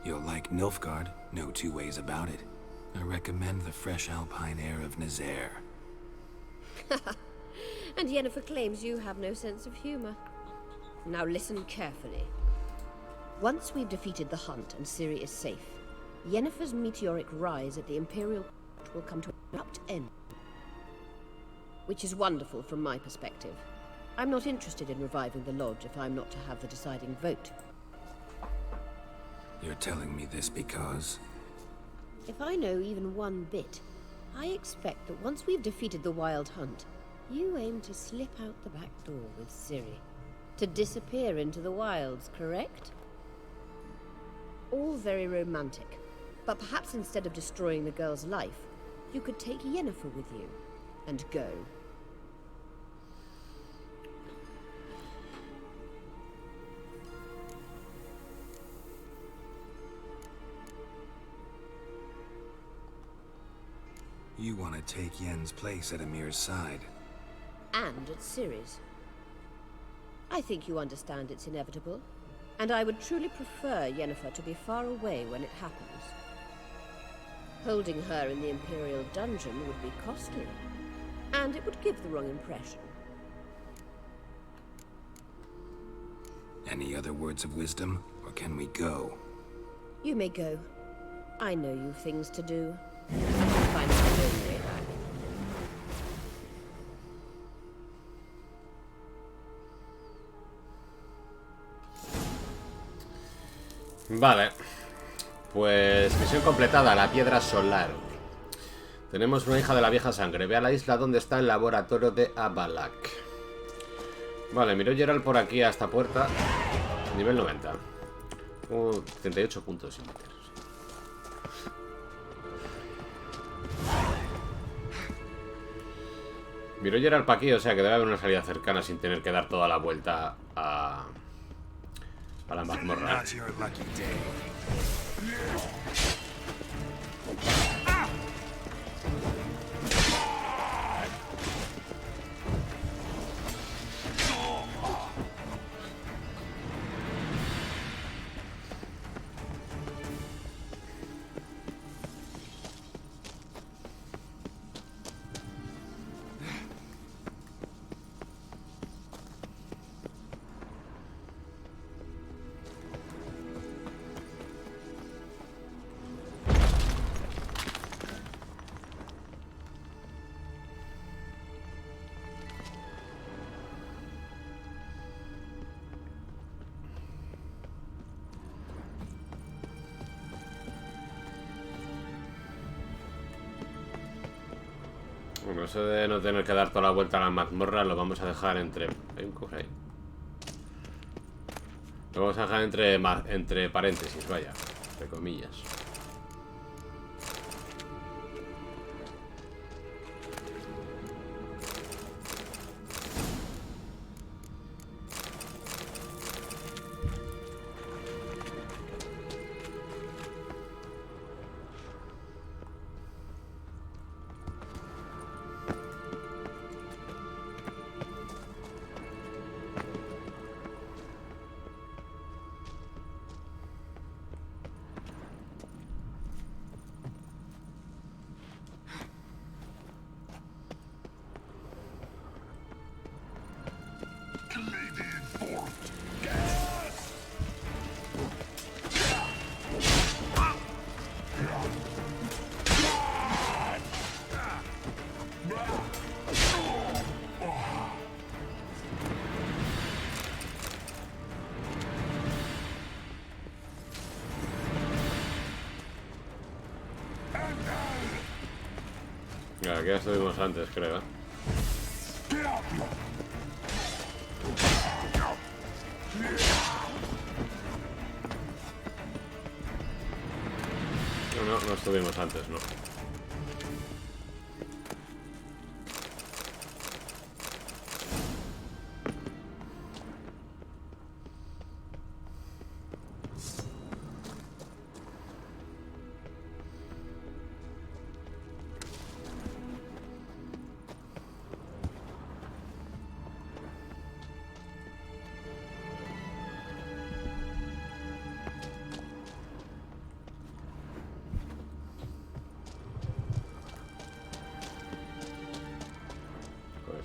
You'll like Nilfgaard, no two ways about it. I recommend the fresh alpine air of Nazaire. And Yennefer claims you have no sense of humor. Now listen carefully. Once we've defeated the hunt and Ciri is safe, Yennefer's meteoric rise at the Imperial Court will come to an abrupt end. Which is wonderful from my perspective. I'm not interested in reviving the Lodge if I'm not to have the deciding vote. You're telling me this because... If I know even one bit, I expect that once we've defeated the Wild Hunt, you aim to slip out the back door with Ciri. To disappear into the wilds, correct? All very romantic. But perhaps instead of destroying the girl's life, you could take Yennefer with you and go. You want to take Yen's place at Amir's side. And at Ciri's. I think you understand it's inevitable, and I would truly prefer Yennefer to be far away when it happens. Holding her in the Imperial dungeon would be costly, and it would give the wrong impression. Any other words of wisdom, or can we go? You may go. I know you've things to do. I can find my own way back. Vale. Pues misión completada, la piedra solar. Tenemos una hija de la vieja sangre. Ve a la isla donde está el laboratorio de Avallac'h. Vale, miró Geralt por aquí a esta puerta. Nivel 90. 38 puntos sin meter. Miró Geralt para aquí, o sea que debe haber una salida cercana sin tener que dar toda la vuelta a la mazmorra. Bueno, eso de no tener que dar toda la vuelta a la mazmorra lo vamos a dejar entre... Hay un cofre ahí. Lo vamos a dejar entre paréntesis, vaya, entre comillas. Aquí ya estuvimos antes, creo. No estuvimos antes, no.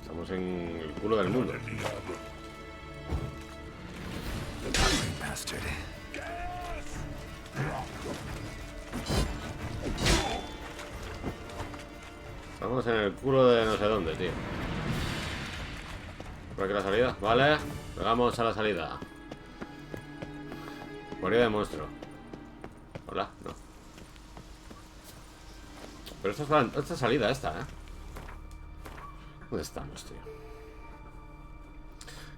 Estamos en el culo del mundo. Estamos en el culo de no sé dónde, tío. ¿Por aquí la salida? Vale. Llegamos a la salida. Guarida de monstruo. Hola, no. Pero esta salida, esta, ¿eh? ¿Dónde estamos, tío?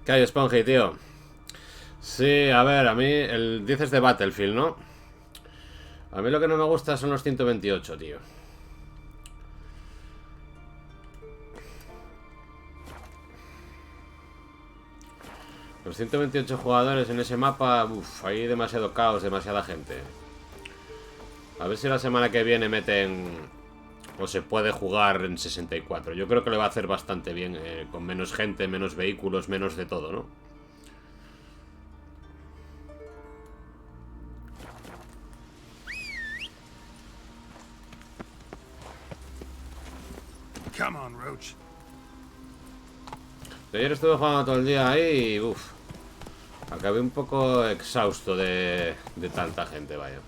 ¿Qué hay, Spongy, tío? Sí, a ver, a mí el 10 es de Battlefield, ¿no? A mí lo que no me gusta son los 128, tío. Los 128 jugadores en ese mapa, uff, hay demasiado caos, demasiada gente. A ver si la semana que viene meten... O se puede jugar en 64. Yo creo que le va a hacer bastante bien, con menos gente, menos vehículos, menos de todo, ¿no? Come on, Roach. Ayer estuve jugando todo el día ahí y uff. Acabé un poco exhausto de tanta gente, vaya.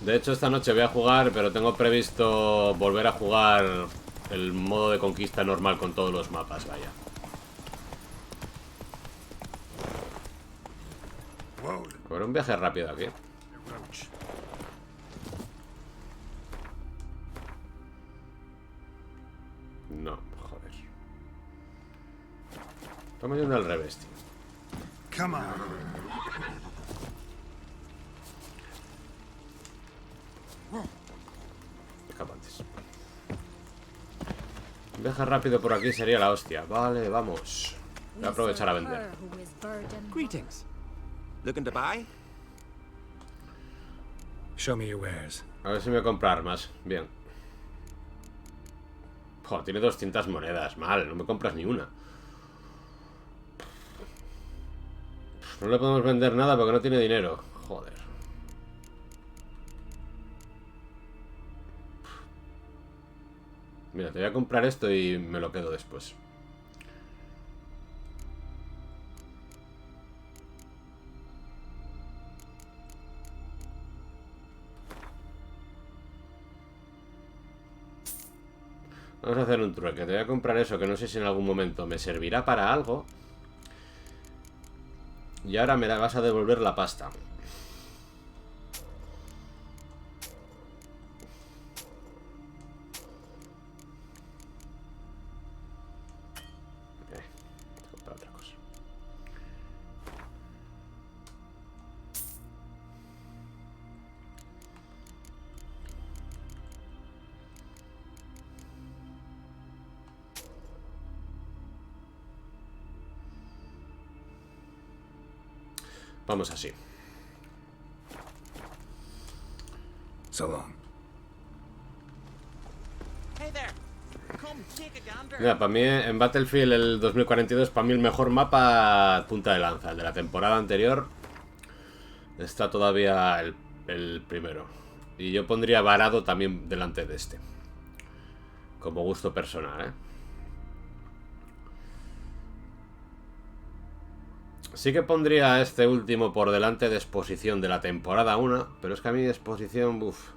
De hecho, esta noche voy a jugar, pero tengo previsto volver a jugar el modo de conquista normal con todos los mapas, vaya. Por un viaje rápido aquí. No, joder. Estamos yendo al revés, tío. Come on. Escapantes. Un viaje rápido por aquí sería la hostia. Vale, vamos. Voy a aprovechar a vender. Greetings. Looking to buy? Show me your wares. A ver si me compra armas. Bien. Joder, tiene 200 monedas. Mal, no me compras ni una. No le podemos vender nada porque no tiene dinero. Joder. Mira, te voy a comprar esto y me lo quedo después. Vamos a hacer un trueque. Te voy a comprar eso que no sé si en algún momento me servirá para algo. Y ahora me la vas a devolver la pasta. Comprar otra cosa. Vamos así. So long. Mira, para mí en Battlefield el 2042, para mí el mejor mapa punta de lanza. El de la temporada anterior está todavía el primero. Y yo pondría Varado también delante de este. Como gusto personal, ¿eh? Sí que pondría este último por delante de Exposición de la temporada 1, pero es que a mí Exposición, uff,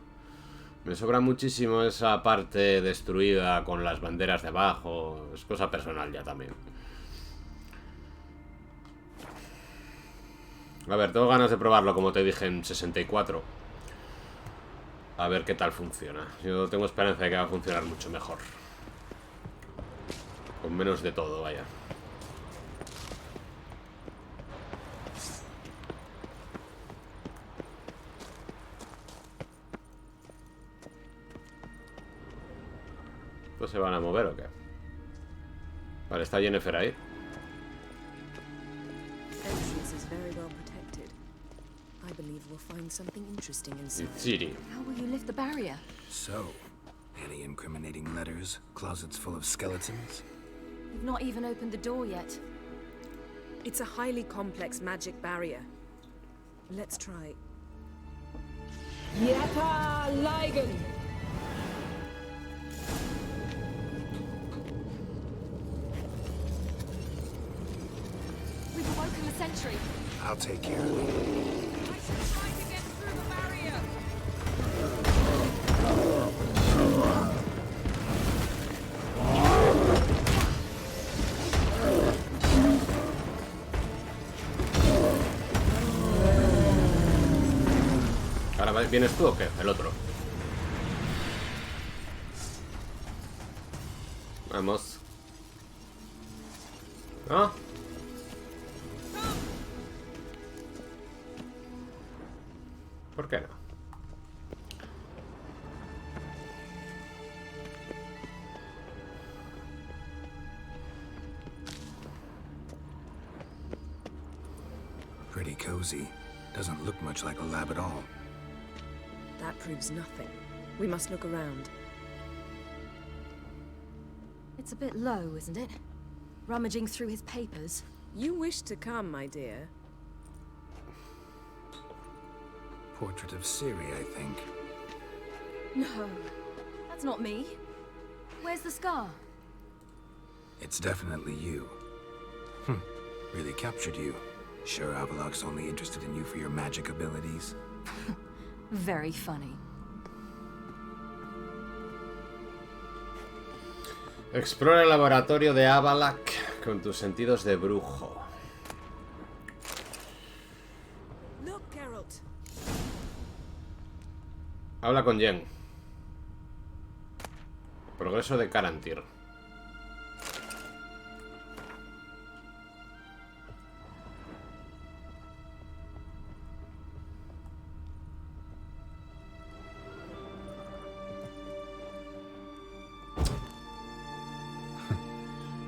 me sobra muchísimo esa parte destruida con las banderas de abajo. Es cosa personal ya también. A ver, tengo ganas de probarlo, como te dije, en 64. A ver qué tal funciona. Yo tengo esperanza de que va a funcionar mucho mejor. Con menos de todo, vaya. ¿Estos se van a mover o qué? Vale, está Yennefer ahí. Entrance is very well protected. I believe we'll find something interesting inside. It's City. How will you lift the barrier? So, any incriminating letters? Closets full of skeletons? You've not even opened the door yet. It's a highly complex magic barrier. Let's try. Yata Ligen! We've awoken the sentry. I'll take care of it. I should try to get through the barrier! ¿Ahora vienes tú o qué? El otro. Vamos. ¿No? ¿Por qué no? Pretty cozy. Doesn't look much like a lab at all. That proves nothing. We must look around. It's a bit low, isn't it? Rummaging through his papers. You wish to come, my dear. Portrait of Ciri, I think. No, that's not me. Where's the scar? It's definitely you. Really captured you. Sure Avallac'h's only interested in you for your magic abilities? Very funny. Explora el laboratorio de Avallac'h con tus sentidos de brujo. Look, Geralt. Habla con Jen. Progreso de Carantir.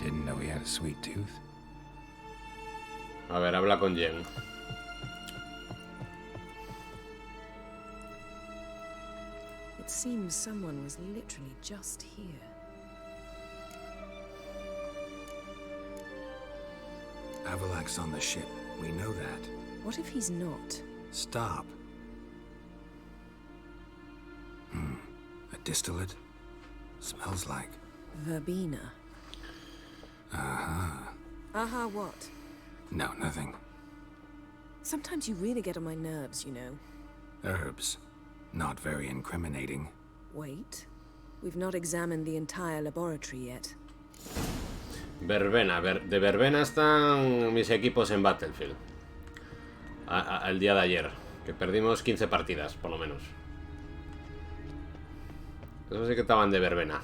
Didn't know he had a sweet tooth. A ver, habla con Jen. It seems someone was literally just here. Avallac'h's on the ship. We know that. What if he's not? Stop. A distillate? Smells like. Verbena. Uh-huh. Aha, what? No, nothing. Sometimes you really get on my nerves, you know. Herbs. Not very incriminating. Wait. We've not examined the entire laboratory yet. Verbena. De verbena están mis equipos en Battlefield. El día de ayer. Que perdimos 15 partidas, por lo menos. Eso sí que estaban de verbena.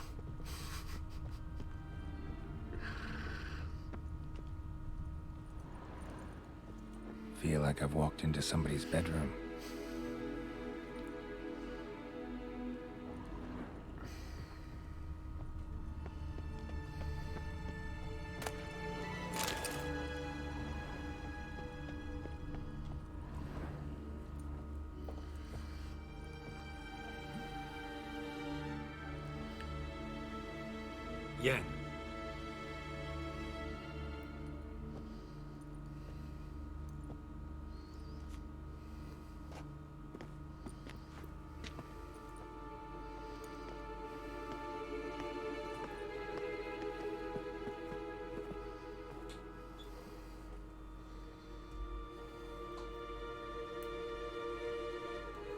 Feel like I've walked into somebody's bedroom. Yen.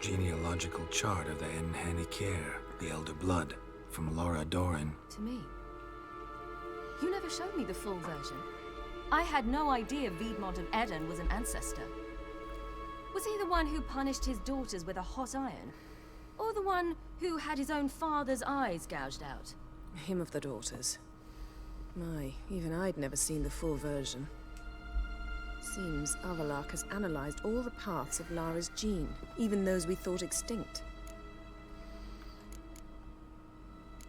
Genealogical chart of the Enhanikir, the Elder Blood, from Laura Doran. To me. You never showed me the full version. I had no idea Viedmont of Eden was an ancestor. Was he the one who punished his daughters with a hot iron? Or the one who had his own father's eyes gouged out? Him of the daughters. My, even I'd never seen the full version. Seems Avallac'h has analyzed all the paths of Lara's gene, even those we thought extinct.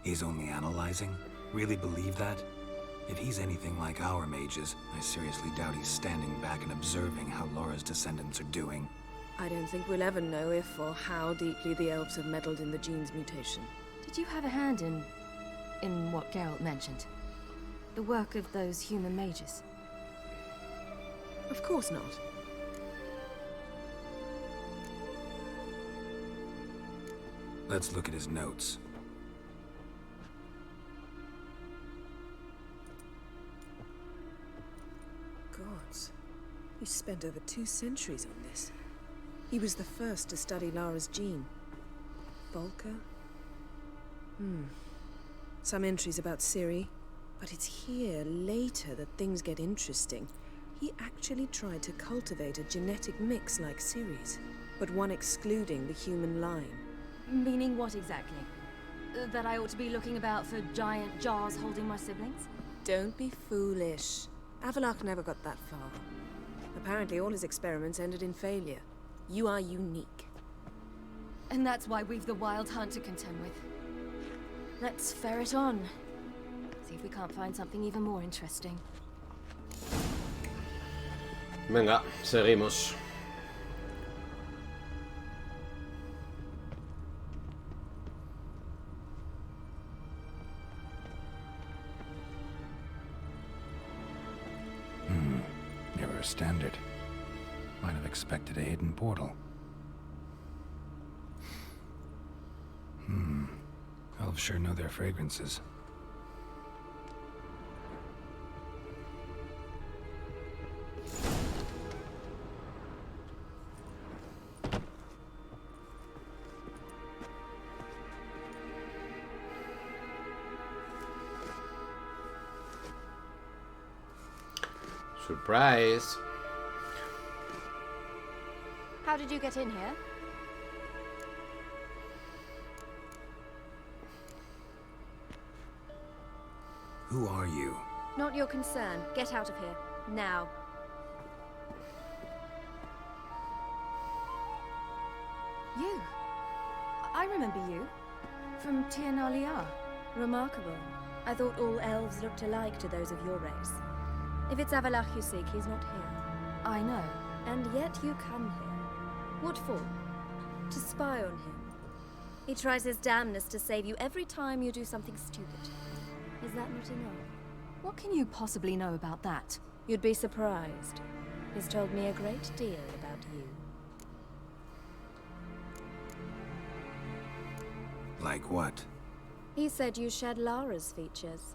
He's only analyzing? Really believe that? If he's anything like our mages, I seriously doubt he's standing back and observing how Laura's descendants are doing. I don't think we'll ever know if or how deeply the elves have meddled in the gene's mutation. Did you have a hand in what Geralt mentioned? The work of those human mages? Of course not. Let's look at his notes. Gods. He spent over 2 centuries on this. He was the first to study Lara's gene. Volker? Some entries about Ciri, but it's here, later, that things get interesting. He actually tried to cultivate a genetic mix like Ciri's, but one excluding the human line. Meaning what exactly? That I ought to be looking about for giant jars holding my siblings? Don't be foolish. Avallac'h never got that far. Apparently all his experiments ended in failure. You are unique. And that's why we've the Wild Hunt to contend with. Let's ferret on. See if we can't find something even more interesting. Venga, seguimos. Never standard. Might have expected a hidden portal. Elves sure know their fragrances. Surprise! How did you get in here? Who are you? Not your concern. Get out of here. Now. You. I remember you. From Tir-na-Liar. Remarkable. I thought all elves looked alike to those of your race. If it's Avallac'h you seek, he's not here. I know. And yet you come here. What for? To spy on him. He tries his damnedest to save you every time you do something stupid. Is that not enough? What can you possibly know about that? You'd be surprised. He's told me a great deal about you. Like what? He said you shared Lara's features.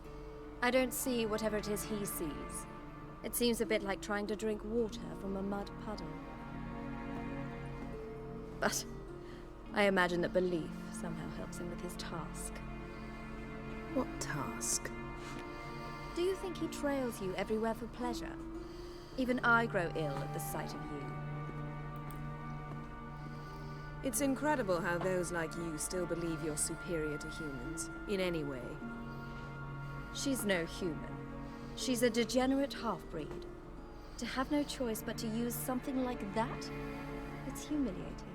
I don't see whatever it is he sees. It seems a bit like trying to drink water from a mud puddle. But I imagine that belief somehow helps him with his task. What task? Do you think he trails you everywhere for pleasure? Even I grow ill at the sight of you. It's incredible how those like you still believe you're superior to humans, in any way. She's no human. She's a degenerate half-breed. To have no choice but to use something like that? It's humiliating.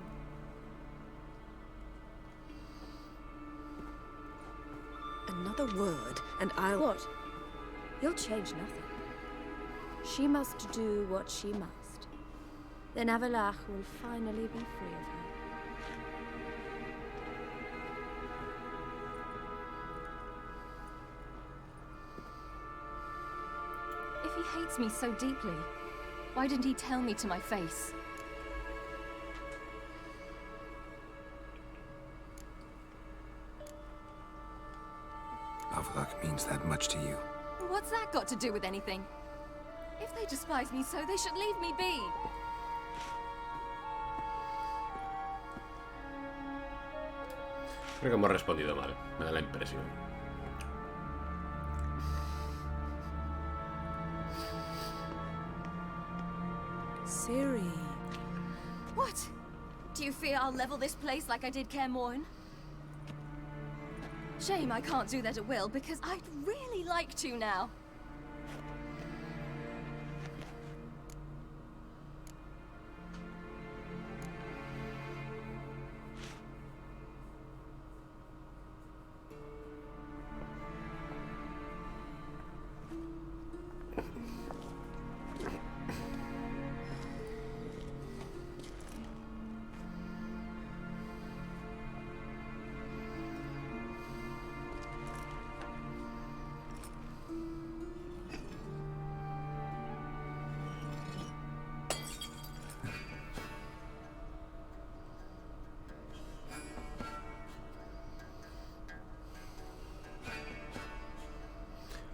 Another word, and I'll... What? You'll change nothing. She must do what she must. Then Avallac'h will finally be free of her. If he hates me so deeply, why didn't he tell me to my face? Avallac'h means that much to you. What's that got to do with anything? If they despise me so, they should leave me be. Creo que hemos respondido mal, me da la impresión. Ciri. What? Do you fear I'll I'll level this place like I did Kaer Morhen. Shame I can't do that at will, because I'd really like to now.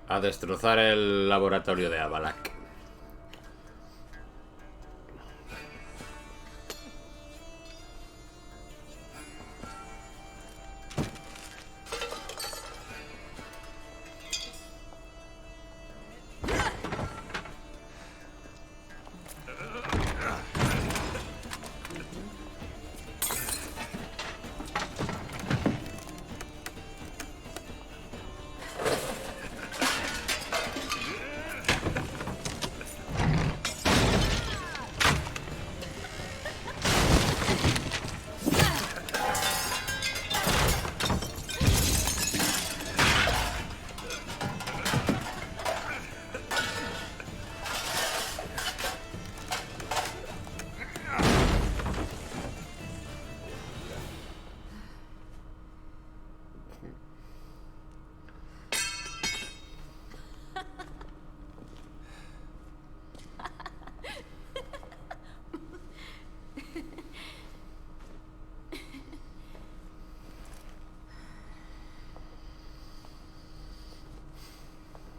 A destrozar el laboratorio de Avallac'h.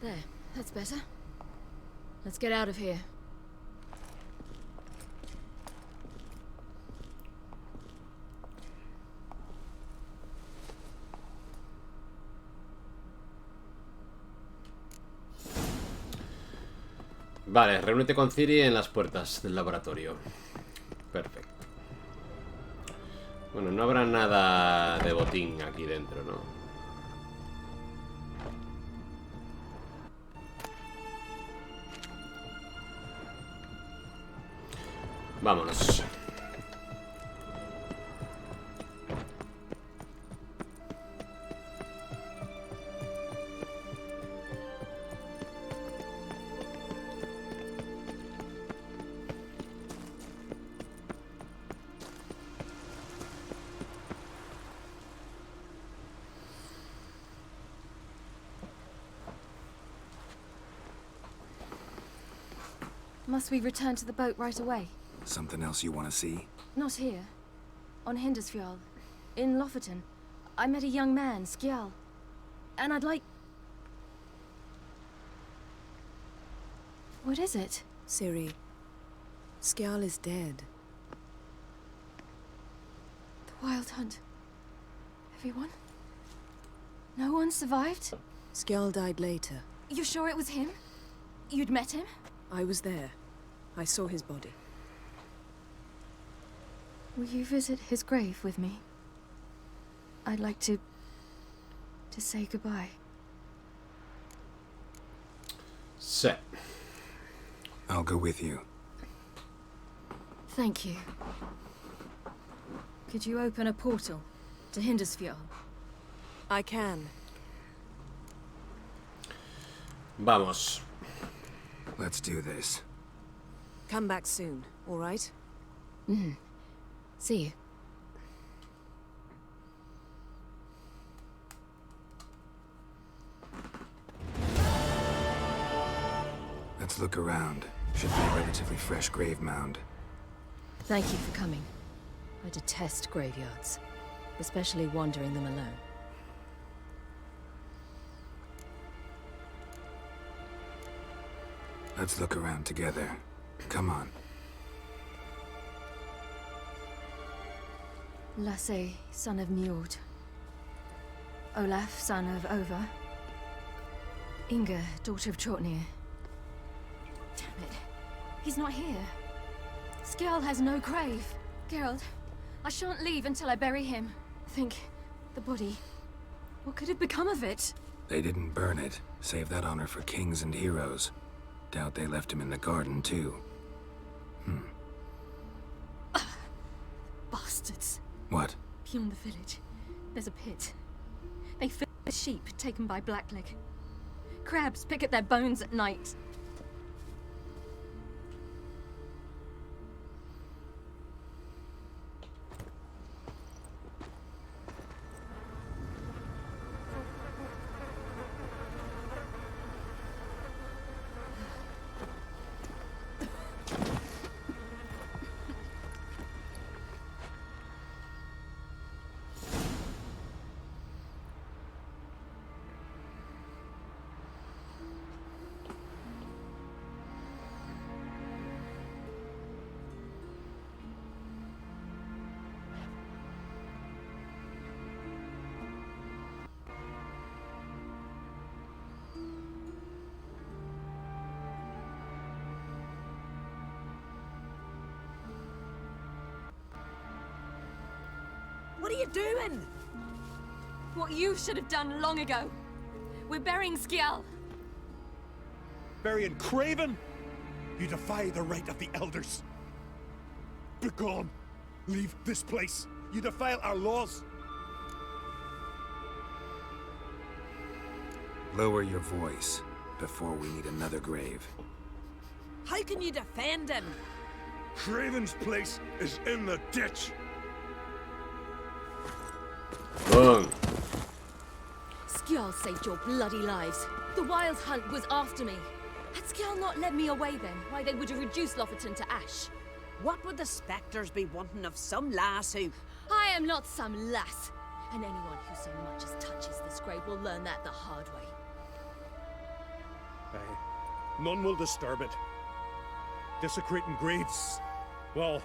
There, that's better. Let's get out of here. Vale, reúnete con Ciri en las puertas del laboratorio. Perfecto. Bueno, no habrá nada de botín aquí dentro, ¿no? Vámonos. Must we return to the boat right away? Something else you want to see? Not here. On Hindersfjall. In Lofoten. I met a young man, Skjall. And I'd like... What is it? Ciri, Skjall is dead. The Wild Hunt. Everyone? No one survived? Skjall died later. You sure it was him? You'd met him? I was there. I saw his body. Will you visit his grave with me? I'd like to say goodbye. Set. I'll go with you. Thank you. Could you open a portal to Hindersfjall? I can. Vamos. Let's do this. Come back soon, all right? See you. Let's look around. Should be a relatively fresh grave mound. Thank you for coming. I detest graveyards, especially wandering them alone. Let's look around together. Come on. Lasse, son of Njord. Olaf, son of Over. Inga, daughter of Trotnir. Damn it. He's not here. Skjall has no grave. Geralt, I shan't leave until I bury him. Think, the body. What could have become of it? They didn't burn it. Save that honor for kings and heroes. Doubt they left him in the garden, too. Bastards. What? Beyond the village, there's a pit. They fill with sheep taken by Blackleg. Crabs pick at their bones at night. What are you doing? What you should have done long ago. We're burying Skjall. Burying Craven? You defy the right of the elders. Begone. Leave this place. You defile our laws. Lower your voice before we need another grave. How can you defend him? Craven's place is in the ditch. Boom. Skjall saved your bloody lives. The Wild Hunt was after me. Had Skjall not led me away then, why they would have reduced Lofferton to ash. What would the spectres be wanting of some lass who... I am not some lass. And anyone who so much as touches this grave will learn that the hard way. Aye. None will disturb it. Desecrating graves, well,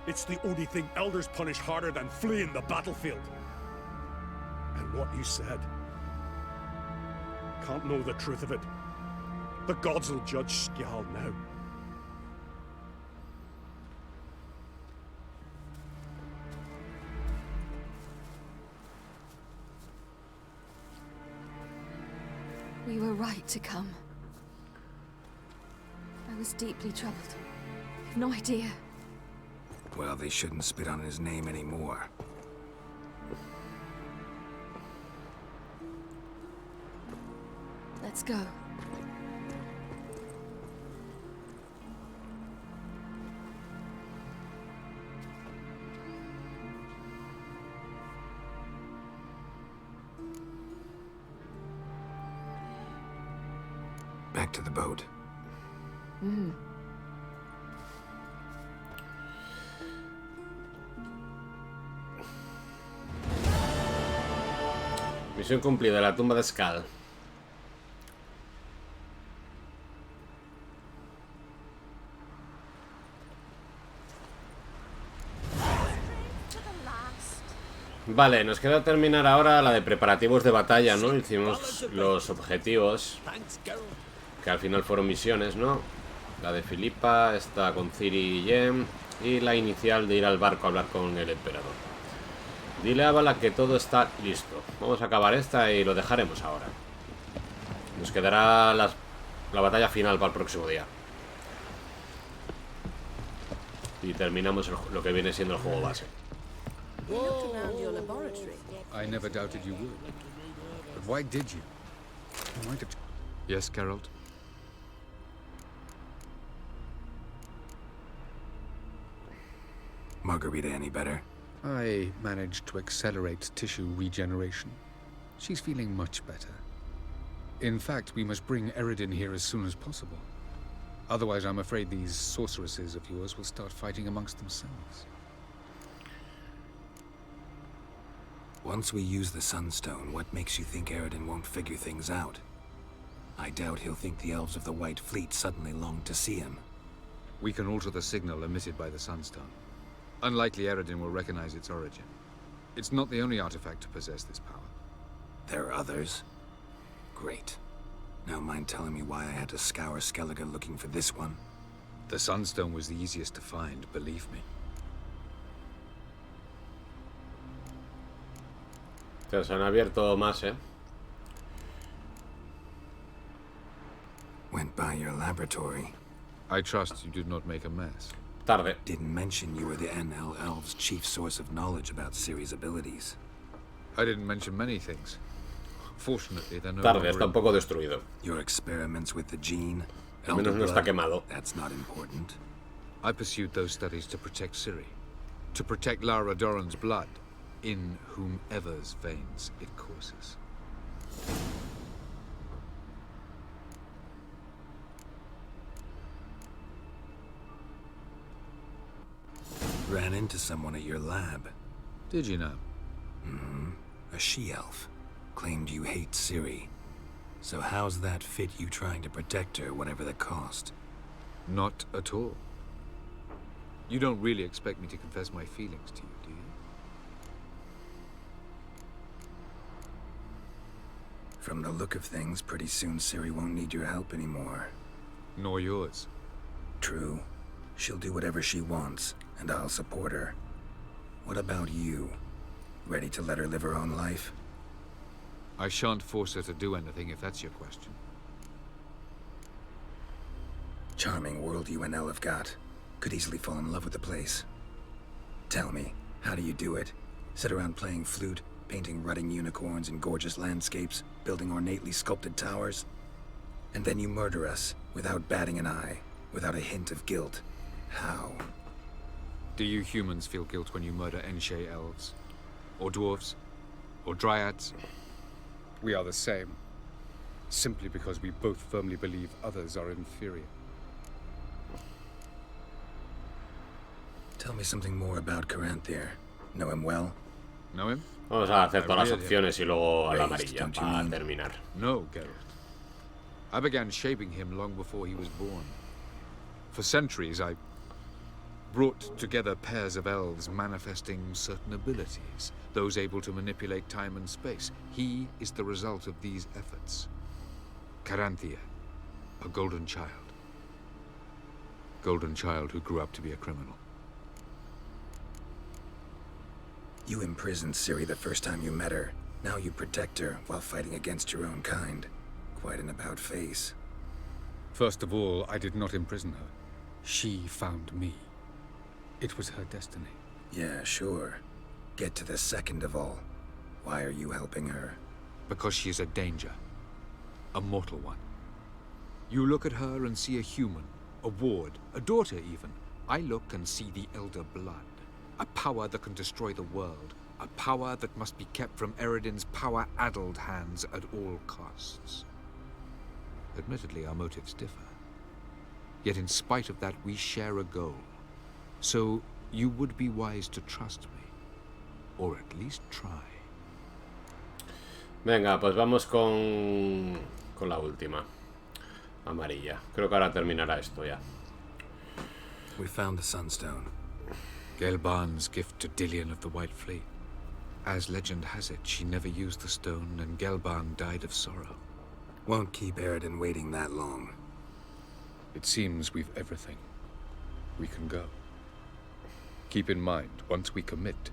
it's the only thing elders punish harder than fleeing the battlefield. And what you said, can't know the truth of it. The gods will judge Skjall now. We were right to come. I was deeply troubled. I've no idea. Well, they shouldn't spit on his name anymore. Let's go. Back to the boat. Misión cumplida, la tumba de Skjall. Vale, nos queda terminar ahora la de preparativos de batalla, ¿no? Hicimos los objetivos, que al final fueron misiones, ¿no? La de Filipa, esta con Ciri y Jem, y la inicial de ir al barco a hablar con el emperador. Dile a Avallac'h que todo está listo. Vamos a acabar esta y lo dejaremos ahora. Nos quedará la batalla final para el próximo día. Y terminamos lo que viene siendo el juego base. We looked around your laboratory. I never doubted you would. But why did you? You might have... Yes, Geralt? Margarita any better? I managed to accelerate tissue regeneration. She's feeling much better. In fact, we must bring Eredin here as soon as possible. Otherwise, I'm afraid these sorceresses of yours will start fighting amongst themselves. Once we use the Sunstone, what makes you think Eredin won't figure things out? I doubt he'll think the elves of the White Fleet suddenly long to see him. We can alter the signal emitted by the Sunstone. Unlikely Eredin will recognize its origin. It's not the only artifact to possess this power. There are others? Great. Now mind telling me why I had to scour Skellige looking for this one? The Sunstone was the easiest to find, believe me. sea, se han abierto más, ¿eh? Went by your laboratory. I trust you did not make a mess. Tarde. Didn't mention you were the NL Elves' chief source of knowledge about Ciri's abilities. I didn't mention many things. Fortunately, they're no Tarde, longer está un poco destruido. Your experiments with the gene, Al menos no está quemado. that's not important. I pursued those studies to protect Ciri. To protect Lara Doran's blood, in whomever's veins it courses. Ran into someone at your lab. Did you know? Mm-hmm. A she-elf. Claimed you hate Ciri. So how's that fit you trying to protect her, whatever the cost? Not at all. You don't really expect me to confess my feelings to you, do you? From the look of things, pretty soon Ciri won't need your help anymore. Nor yours. True. She'll do whatever she wants, and I'll support her. What about you? Ready to let her live her own life? I shan't force her to do anything if that's your question. Charming world you and Elle have got. Could easily fall in love with the place. Tell me, how do you do it? Sit around playing flute, painting rutting unicorns in gorgeous landscapes, building ornately sculpted towers? And then you murder us, without batting an eye, without a hint of guilt. How? Do you humans feel guilt when you murder Enshe elves? Or dwarves? Or dryads? We are the same. Simply because we both firmly believe others are inferior. Tell me something more about Caranthir. Know him well? Know him? Vamos a hacer todas las opciones y luego a la amarilla para terminar. No, Geralt. I began shaping him long before he was born. For centuries, I brought together pairs of elves manifesting certain abilities, those able to manipulate time and space. He is the result of these efforts. Caranthir, a golden child. Golden child who grew up to be a criminal. You imprisoned Ciri the first time you met her. Now you protect her while fighting against your own kind. Quite an about-face. First of all, I did not imprison her. She found me. It was her destiny. Yeah, sure. Get to the second of all. Why are you helping her? Because she is a danger. A mortal one. You look at her and see a human, a ward, a daughter even. I look and see the Elder Blood. A power that can destroy the world. A power that must be kept from Eredin's power-addled hands at all costs. Admittedly, our motives differ. Yet in spite of that, we share a goal. So, you would be wise to trust me. Or at least try. Venga, pues vamos con la última. Amarilla. Creo que ahora terminará esto ya. We found the Sunstone. Gelban's gift to Dillion of the White Fleet. As legend has it, she never used the stone, and Gelban died of sorrow. Won't keep Eredin waiting that long. It seems we've everything. We can go. Keep in mind, once we commit,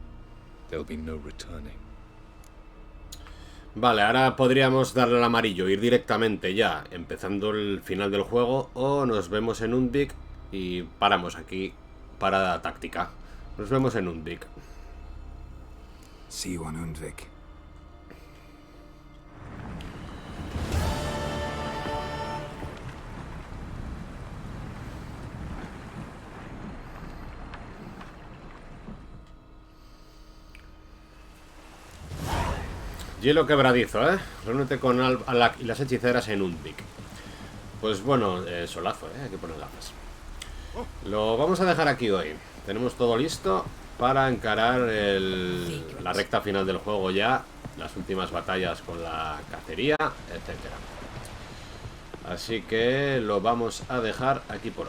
there'll be no returning. Vale, ahora podríamos darle al amarillo, ir directamente ya, empezando el final del juego, o nos vemos en Undvik y paramos aquí, parada táctica. Nos vemos en Undvik. See you on Undvik. Hielo quebradizo, ¿eh? Reúnete con Avallac'h y las hechiceras en Undvik. Pues bueno, solazo, ¿eh? Hay que poner gafas. Lo vamos a dejar aquí hoy. Tenemos todo listo para encarar la recta final del juego ya. Las últimas batallas con la cacería, etcétera. Así que lo vamos a dejar aquí por hoy.